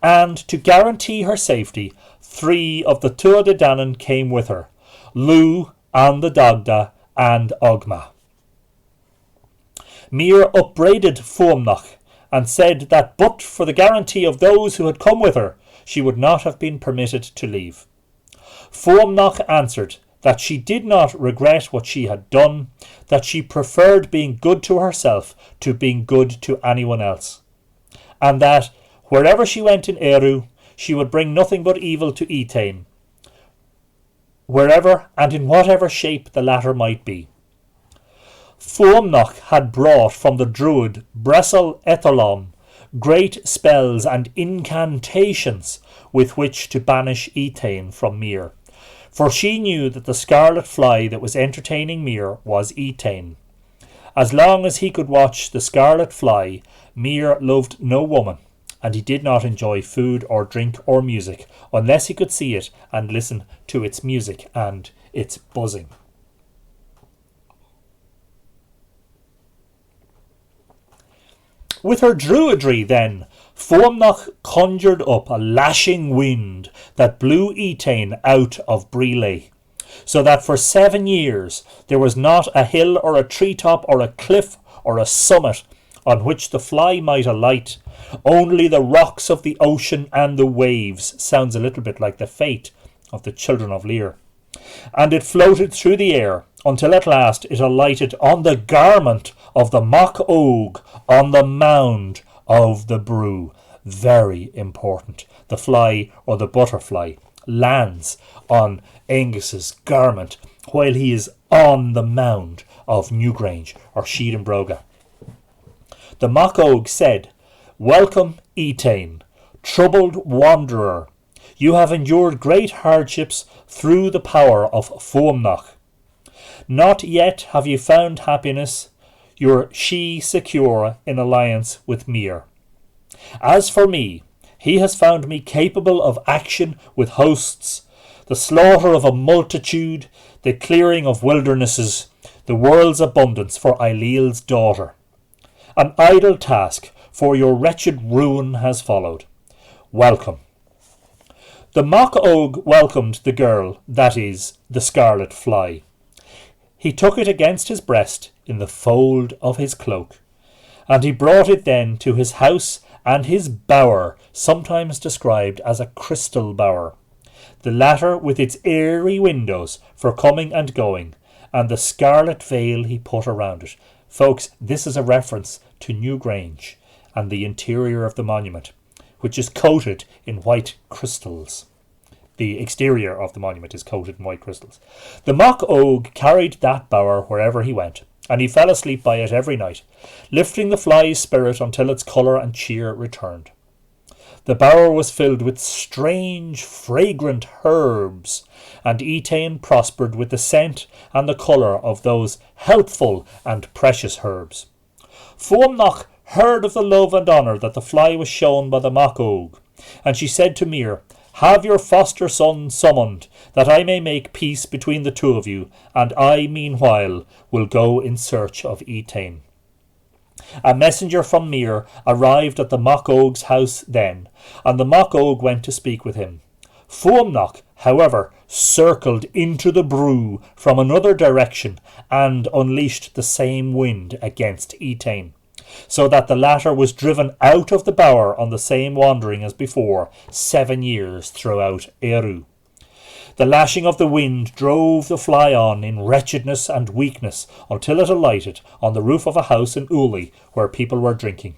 and to guarantee her safety, 3 of the Tuatha De Danann came with her, Lu, and the Dagda, and Ogma. Mir upbraided Fuamnach, and said that but for the guarantee of those who had come with her, she would not have been permitted to leave. Fuamnach answered that she did not regret what she had done, that she preferred being good to herself to being good to anyone else, and that wherever she went in Eru, she would bring nothing but evil to Étaín, wherever and in whatever shape the latter might be. Fuamnach had brought from the druid Bresal Etholom great spells and incantations with which to banish Étaín from Mir, for she knew that the scarlet fly that was entertaining Mir was Étaín. As long as he could watch the scarlet fly, Mir loved no woman, and he did not enjoy food or drink or music unless he could see it and listen to its music and its buzzing. With her druidry, then, Fuamnach conjured up a lashing wind that blew Étaín out of Bríle, so that for 7 years there was not a hill or a treetop or a cliff or a summit on which the fly might alight. Only the rocks of the ocean and the waves. Sounds a little bit like the fate of the children of Lear. And it floated through the air until at last it alighted on the garment of the Mock Og, on the mound of the brew. Very important. The fly, or the butterfly, lands on Angus's garment while he is on the mound of Newgrange, or Sheed and Broga. The Mock Og said, "Welcome, Étaín, troubled wanderer. You have endured great hardships through the power of Fuamnach. Not yet have you found happiness, your she secure in alliance with Mir. As for me, he has found me capable of action with hosts, the slaughter of a multitude, the clearing of wildernesses, the world's abundance for Ailill's daughter. An idle task, for your wretched ruin has followed. Welcome." The Mock Og welcomed the girl, that is, the scarlet fly. He took it against his breast in the fold of his cloak, and he brought it then to his house and his bower, sometimes described as a crystal bower, the latter with its airy windows for coming and going, and the scarlet veil he put around it. Folks, this is a reference to Newgrange and the interior of the monument, which is coated in white crystals. The exterior of the monument is coated in white crystals. The Mock Og carried that bower wherever he went, and he fell asleep by it every night, lifting the fly's spirit until its colour and cheer returned. The bower was filled with strange, fragrant herbs, and Étaín prospered with the scent and the colour of those healthful and precious herbs. Fuamnach heard of the love and honour that the fly was shown by the Mock Og, and she said to Mir, "Have your foster son summoned, that I may make peace between the two of you, and I, meanwhile, will go in search of Étaín." A messenger from Mir arrived at the Mock Og's house then, and the Mock Og went to speak with him. Fuamnach, however, circled into the brew from another direction and unleashed the same wind against Étaín, so that the latter was driven out of the bower on the same wandering as before, 7 years throughout Eru. The lashing of the wind drove the fly on in wretchedness and weakness until it alighted on the roof of a house in Uli where people were drinking.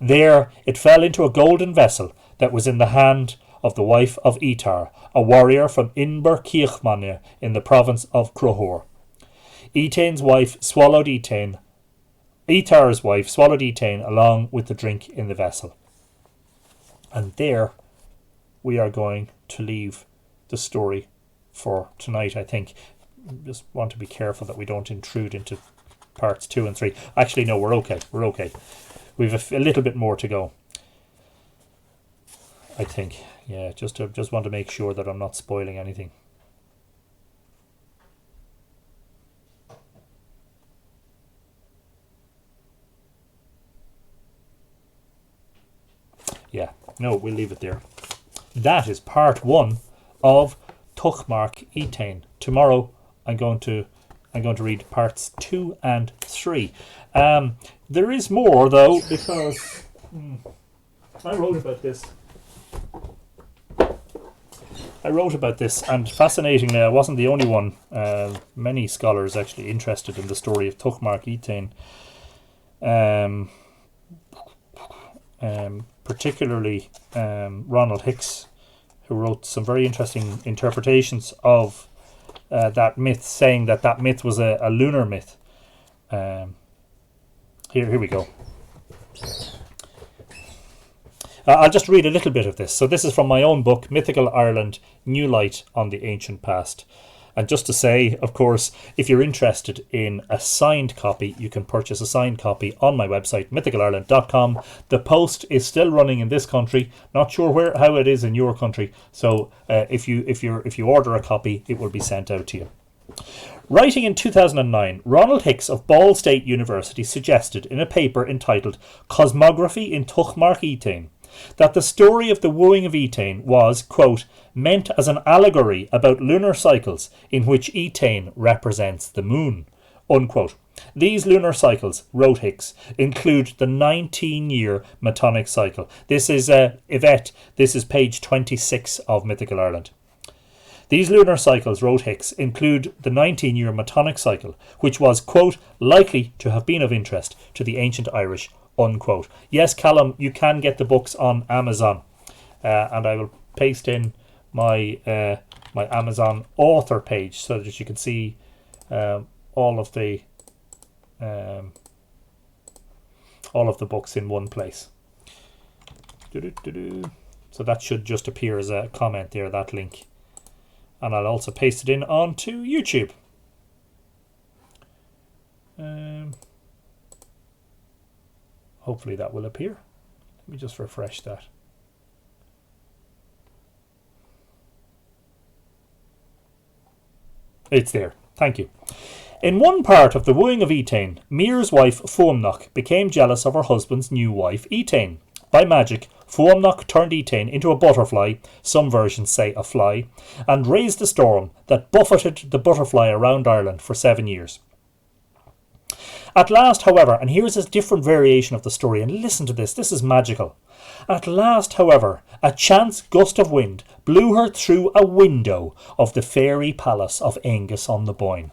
There it fell into a golden vessel that was in the hand of the wife of Etar, a warrior from Inber Kirchmanne in the province of Crohor. Étain's wife swallowed Étaín. Etar's wife swallowed Étaín along with the drink in the vessel. And there we are going to leave the story for tonight, I think. Just want to be careful that we don't intrude into parts 2 and 3. Actually, no, we're okay. We're okay. We've a little bit more to go, I think. Yeah, just want to make sure that I'm not spoiling anything. Yeah, no, we'll leave it there. That is part 1 of Tochmarc Étaín. Tomorrow I'm going to read parts 2 and 3. There is more though, because I wrote about this, and fascinatingly, I wasn't the only one. Many scholars actually interested in the story of Tochmarc Étaín. Particularly Ronald Hicks, who wrote some very interesting interpretations of that myth, saying that myth was a lunar myth. Here we go. I'll just read a little bit of this. So this is from my own book, Mythical Ireland, New Light on the Ancient Past. And just to say, of course, if you're interested in a signed copy, you can purchase a signed copy on my website, mythicalireland.com. The post is still running in this country. Not sure how it is in your country. So if you order a copy, it will be sent out to you. Writing in 2009, Ronald Hicks of Ball State University suggested in a paper entitled Cosmography in Tochmarc Étaín that the story of the Wooing of Étaín was, quote, meant as an allegory about lunar cycles in which Étaín represents the moon, unquote. These lunar cycles, wrote Hicks, include the 19-year Metonic cycle. This is Yvette. This is page 26 of Mythical Ireland. These lunar cycles, wrote Hicks, include the 19-year Metonic cycle, which was, quote, likely to have been of interest to the ancient Irish, unquote. Yes, Callum, you can get the books on Amazon, and I will paste in my my Amazon author page so that you can see all of the books in one place. So that should just appear as a comment there, that link, and I'll also paste it in onto YouTube. Hopefully that will appear. Let me just refresh that. It's there. Thank you. In one part of the Wooing of Étaín, Muir's wife Fuamnach became jealous of her husband's new wife Étaín. By magic, Fuamnach turned Étaín into a butterfly, some versions say a fly, and raised a storm that buffeted the butterfly around Ireland for 7 years. At last, however, and here's a different variation of the story, and listen to this, this is magical. At last, however, a chance gust of wind blew her through a window of the fairy palace of Aengus on the Bóinne.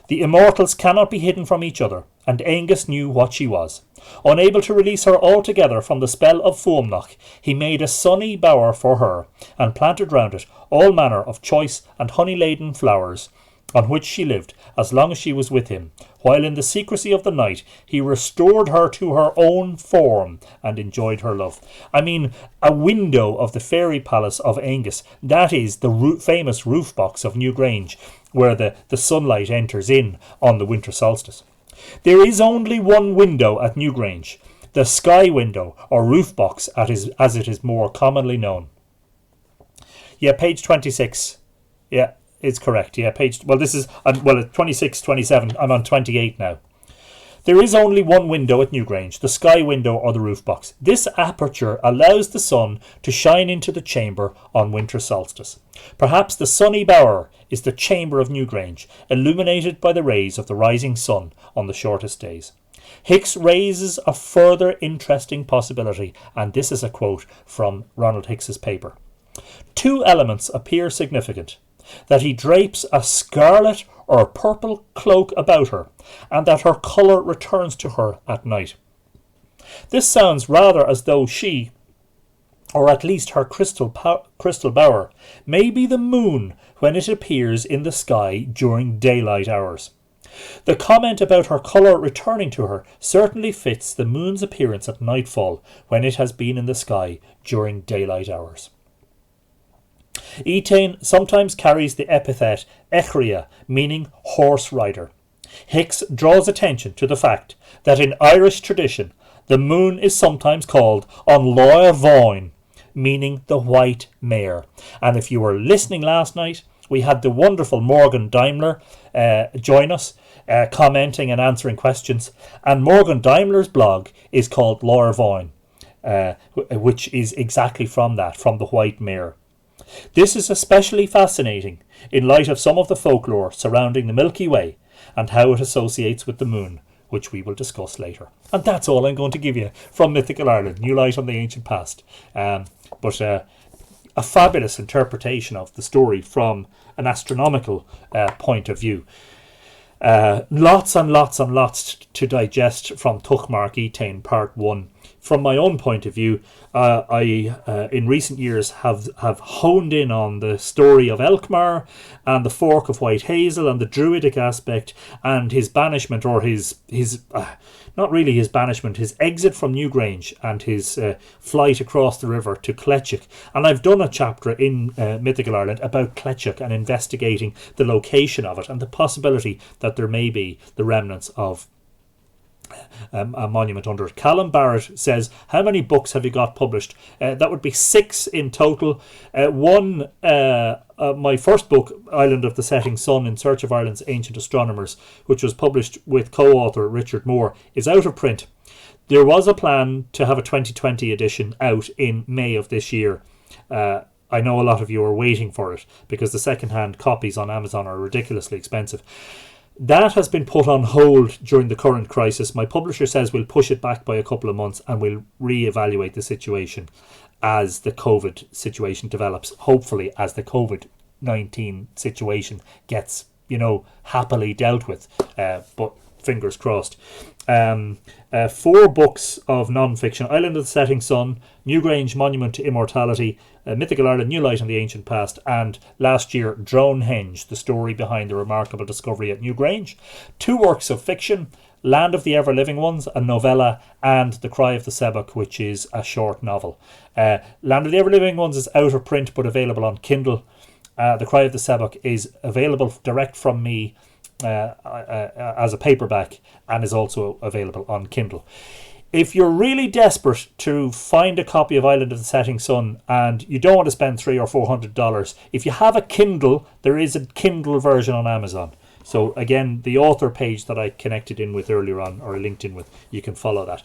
The immortals cannot be hidden from each other, and Aengus knew what she was. Unable to release her altogether from the spell of Fuamnach, he made a sunny bower for her, and planted round it all manner of choice and honey-laden flowers, on which she lived as long as she was with him, while in the secrecy of the night he restored her to her own form and enjoyed her love. I mean, a window of the fairy palace of Aengus, that is the famous roof box of Newgrange, where the sunlight enters in on the winter solstice. There is only one window at Newgrange, the sky window, or roof box as it is more commonly known. Yeah, page 26. Yeah. It's correct, yeah, this is, 26, 27, I'm on 28 now. There is only one window at Newgrange, the sky window or the roof box. This aperture allows the sun to shine into the chamber on winter solstice. Perhaps the sunny bower is the chamber of Newgrange, illuminated by the rays of the rising sun on the shortest days. Hicks raises a further interesting possibility, and this is a quote from Ronald Hicks's paper. Two elements appear significant: that he drapes a scarlet or purple cloak about her, and that her colour returns to her at night. This sounds rather as though she, or at least her crystal bower, may be the moon when it appears in the sky during daylight hours. The comment about her colour returning to her certainly fits the moon's appearance at nightfall when it has been in the sky during daylight hours. Étaín sometimes carries the epithet Echria, meaning horse rider. Hicks draws attention to the fact that in Irish tradition the moon is sometimes called an Láir Bhóin, meaning the white mare. And if you were listening last night, we had the wonderful Morgan Daimler join us, commenting and answering questions. And Morgan Daimler's blog is called Láir Bhóin, which is exactly from the white mare. This is especially fascinating in light of some of the folklore surrounding the Milky Way and how it associates with the moon, which we will discuss later. And that's all I'm going to give you from Mythical Ireland, New Light on the Ancient Past. But a fabulous interpretation of the story from an astronomical point of view. Lots and lots and lots to digest from Tochmarc Étaín Part 1. From my own point of view, I in recent years have honed in on the story of Elkmar and the fork of White Hazel and the druidic aspect and his banishment, or his not really his banishment, his exit from Newgrange and his flight across the river to Cletchik. And I've done a chapter in Mythical Ireland about Cletchik and investigating the location of it and the possibility that there may be the remnants of a monument under it. Callum Barrett says, how many books have you got published? That would be 6 in total. My first book, Island of the Setting Sun in Search of Ireland's Ancient Astronomers, which was published with co-author Richard Moore, is out of print. There was a plan to have a 2020 edition out in May of this year. I know a lot of you are waiting for it because the second-hand copies on Amazon are ridiculously expensive. That has been put on hold during the current crisis. My publisher says we'll push it back by a couple of months and we'll re-evaluate the situation as the COVID situation develops. Hopefully, as the COVID-19 situation gets, happily dealt with. But fingers crossed. 4 books of non-fiction: Island of the Setting Sun, Newgrange Monument to Immortality, Mythical Ireland, New Light on the Ancient Past, and last year Dronehenge, the story behind the remarkable discovery at Newgrange. 2 works of fiction: Land of the Ever-Living Ones, a novella, and The Cry of the Sebok, which is a short novel. Land of the Ever-Living Ones is out of print but available on Kindle. The Cry of the Sebok is available direct from me as a paperback and is also available on Kindle. If you're really desperate to find a copy of Island of the Setting Sun and you don't want to spend $300 or $400, if you have a Kindle, there is a Kindle version on Amazon. So again, the author page that I connected in with earlier on, or linked in with, you can follow that.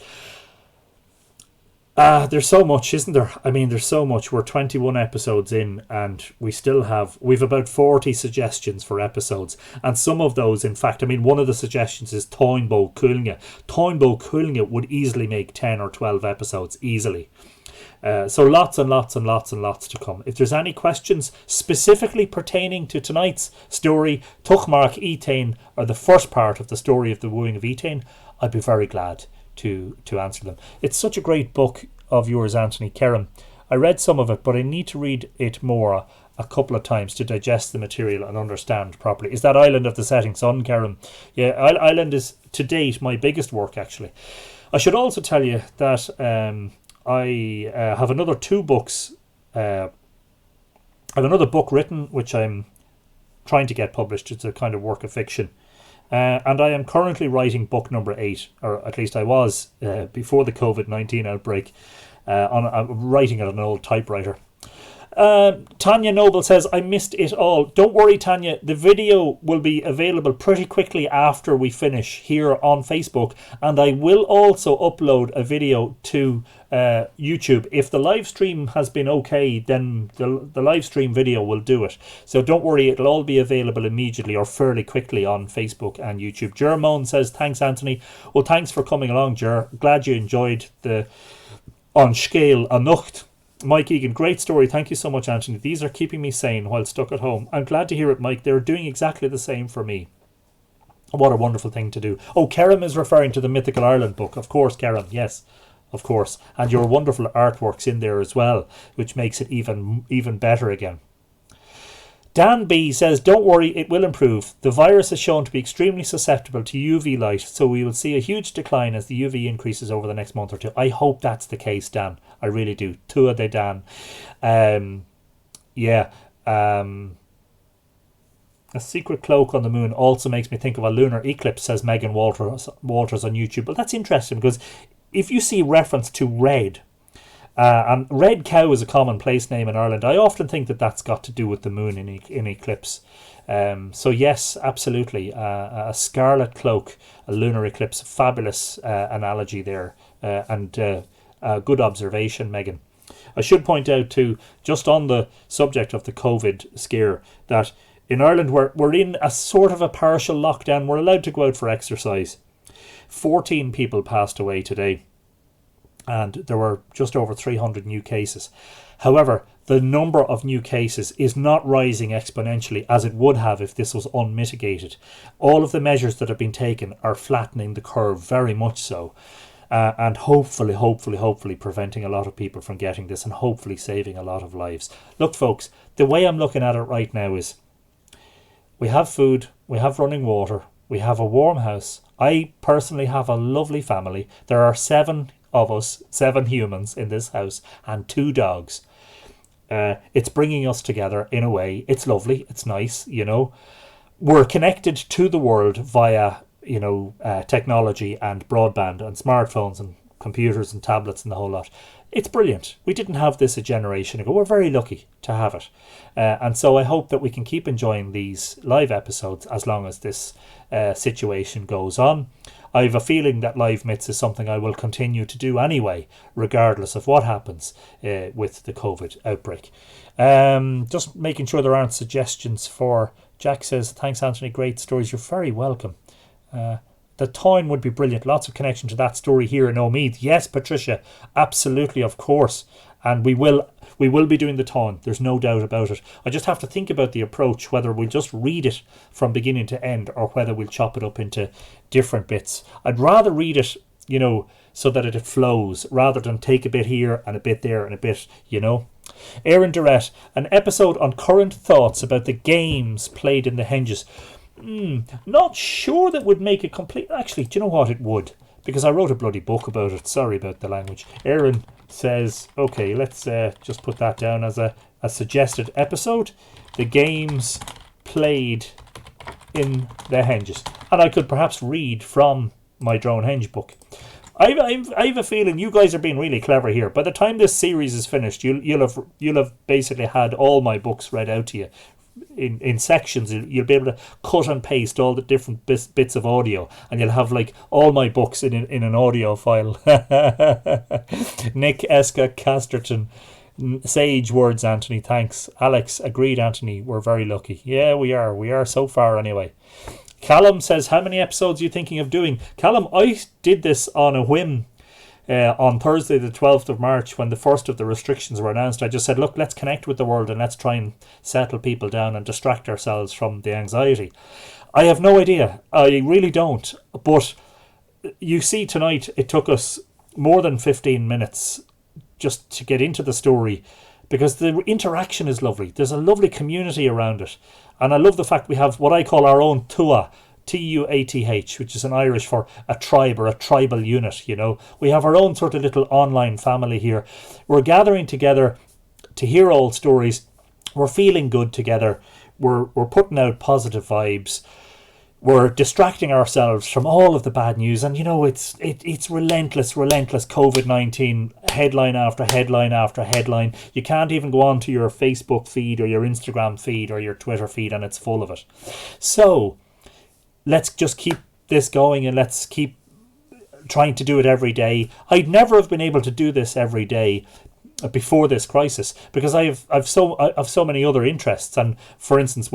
There's so much, isn't there? I mean, there's so much. We're 21 episodes in and we've about 40 suggestions for episodes. And some of those, in fact, one of the suggestions is Toynbo Coolnge. Toynbo Coolnge would easily make 10 or 12 episodes, easily. So lots and lots and lots and lots to come. If there's any questions specifically pertaining to tonight's story, Tochmarc Étaín, or the first part of the story of the Wooing of Étaín, I'd be very glad to answer them. It's such a great book of yours, Anthony Kerrim. I read some of it, but I need to read it more a couple of times to digest the material and understand properly. Is that Island of the Setting Sun, Kerrim? Yeah, Island is to date my biggest work, actually. I should also tell you that I have another 2 books. I have another book written which I'm trying to get published. It's a kind of work of fiction. And I am currently writing book number 8, or at least I was before the COVID-19 outbreak. I'm writing it on an old typewriter. Tanya Noble says, I missed it all. Don't worry, Tanya. The video will be available pretty quickly after we finish here on Facebook. And I will also upload a video to YouTube. If the live stream has been okay, then the live stream video will do it. So don't worry, it'll all be available immediately or fairly quickly on Facebook and YouTube. Jermone says, thanks, Anthony. Well, thanks for coming along, Jer. Glad you enjoyed the On Scale a Nucht. Mike Egan, great story. Thank you so much, Anthony. These are keeping me sane while stuck at home. I'm glad to hear it, Mike. They're doing exactly the same for me. What a wonderful thing to do. Oh, Kerem is referring to the Mythical Ireland book. Of course, Kerem. Yes, of course. And your wonderful artwork's in there as well, which makes it even better again. Dan B says, don't worry, it will improve. The virus is shown to be extremely susceptible to UV light, so we will see a huge decline as the UV increases over the next month or 2. I hope that's the case, Dan. I really do. Tua de Dan. Yeah. A secret cloak on the moon also makes me think of a lunar eclipse, says Megan Walters on YouTube. But that's interesting, because if you see reference to red, and red cow is a common place name in Ireland, I often think that that's got to do with the moon in eclipse. So yes, absolutely, a scarlet cloak, a lunar eclipse, fabulous analogy there, and a good observation, Megan. I should point out too, just on the subject of the COVID scare, that in Ireland we're in a sort of a partial lockdown. We're allowed to go out for exercise. 14 people passed away today, and there were just over 300 new cases. However, the number of new cases is not rising exponentially as it would have if this was unmitigated. All of the measures that have been taken are flattening the curve, very much so. And hopefully preventing a lot of people from getting this, and hopefully saving a lot of lives. Look, folks, the way I'm looking at it right now is we have food, we have running water, we have a warm house. I personally have a lovely family. There are 7 of us, 7 humans in this house, and 2 dogs. It's bringing us together in a way. It's lovely, it's nice, you know. We're connected to the world via technology and broadband and smartphones and computers and tablets and the whole lot. It's brilliant. We didn't have this a generation ago. We're very lucky to have it. And so I hope that we can keep enjoying these live episodes as long as this situation goes on. I have a feeling that Live Myths is something I will continue to do anyway, regardless of what happens with the COVID outbreak. Just making sure there aren't suggestions for... Jack says, thanks Anthony, great stories. You're very welcome. The Táin would be brilliant. Lots of connection to that story here in Omeath. Yes, Patricia, absolutely, of course. And we will be doing the Táin. There's no doubt about it. I just have to think about the approach, whether we'll just read it from beginning to end or whether we'll chop it up into different bits. I'd rather read it, so that it flows, rather than take a bit here and a bit there and a bit, Aaron Durrett, an episode on current thoughts about the games played in the henges. Not sure that would make a complete... Actually, do you know what? It would. Because I wrote a bloody book about it. Sorry about the language. Aaron says, okay, let's just put that down as a suggested episode. The games played in the henges. And I could perhaps read from my Drone Henge book. I have a feeling you guys are being really clever here. By the time this series is finished, you'll have basically had all my books read out to you. In sections. You'll be able to cut and paste all the different bits of audio, and you'll have like all my books in an audio file. Nick Eska Casterton, sage words, Anthony, thanks. Alex, agreed, Anthony, we're very lucky. Yeah, we are so far anyway. Callum says, how many episodes are you thinking of doing? Callum, I did this on a whim. On Thursday the 12th of March, when the first of the restrictions were announced. I just said, look, let's connect with the world and let's try and settle people down and distract ourselves from the anxiety. I have no idea. I really don't. But you see, tonight it took us more than 15 minutes just to get into the story, because the interaction is lovely. There's a lovely community around it. And I love the fact we have what I call our own Tua, Tuath, which is an Irish for a tribe or a tribal unit. We have our own sort of little online family here. We're gathering together to hear old stories. We're feeling good together. We're putting out positive vibes. We're distracting ourselves from all of the bad news. And it's relentless COVID-19, headline after headline after headline. You can't even go on to your Facebook feed or your Instagram feed or your Twitter feed, and it's full of it. So let's just keep this going, and let's keep trying to do it every day. I'd never have been able to do this every day before this crisis, because I've so many other interests. And for instance,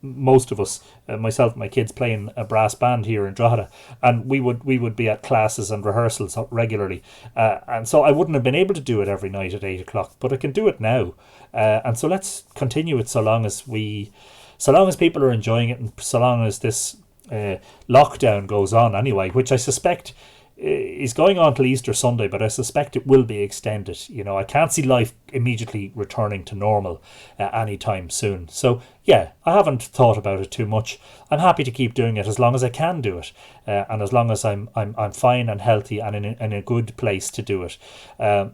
most of us, myself and my kids, play in a brass band here in Drogheda, and we would be at classes and rehearsals regularly, and so I wouldn't have been able to do it every night at 8 o'clock, but I can do it now, and so let's continue it so long as people are enjoying it, and so long as this lockdown goes on anyway, which I suspect is going on till Easter Sunday, but I suspect it will be extended. You know, I can't see life immediately returning to normal anytime soon. So yeah, I haven't thought about it too much. I'm happy to keep doing it as long as I can do it, and as long as I'm fine and healthy and in a good place to do it.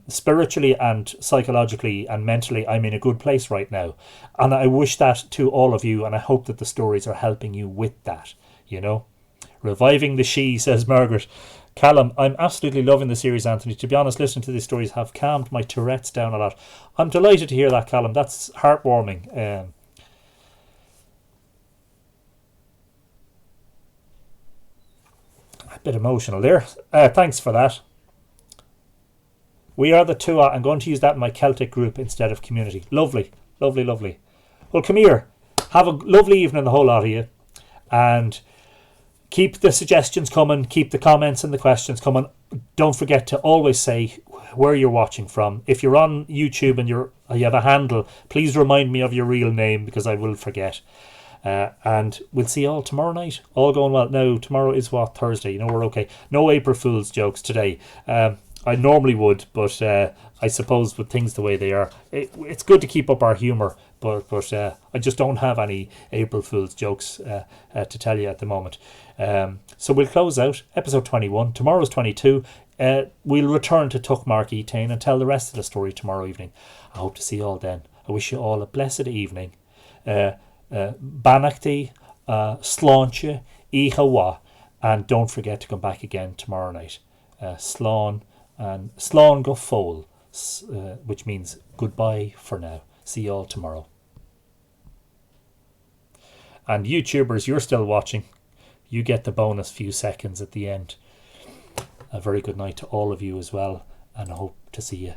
Spiritually and psychologically and mentally, I'm in a good place right now, and I wish that to all of you, and I hope that the stories are helping you with that. You know, reviving the she, says Margaret. Callum, I'm absolutely loving the series, Anthony. To be honest, listening to these stories have calmed my Tourette's down a lot. I'm delighted to hear that, Callum. That's heartwarming. A bit emotional there. Thanks for that. We are the Tua. I'm going to use that in my Celtic group instead of community. Lovely, lovely, lovely. Well, come here. Have a lovely evening, the whole lot of you. And keep the suggestions coming, keep the comments and the questions coming. Don't forget to always say where you're watching from. If you're on YouTube and you have a handle, please remind me of your real name, because I will forget. And we'll see you all tomorrow night. All going well. No, tomorrow is what? Thursday. You know, we're okay. No April Fool's jokes today. I normally would, but I suppose with things the way they are, it's good to keep up our humour. But I just don't have any April Fool's jokes to tell you at the moment. So we'll close out episode 21. Tomorrow's 22. We'll return to Tochmarc Étaín and tell the rest of the story tomorrow evening. I hope to see you all then. I wish you all a blessed evening. Banachty, Sláinte, Ihawa, and don't forget to come back again tomorrow night. Slán and Slán go fóil, which means goodbye for now. See you all tomorrow. And YouTubers, you're still watching. You get the bonus few seconds at the end. A very good night to all of you as well, and I hope to see you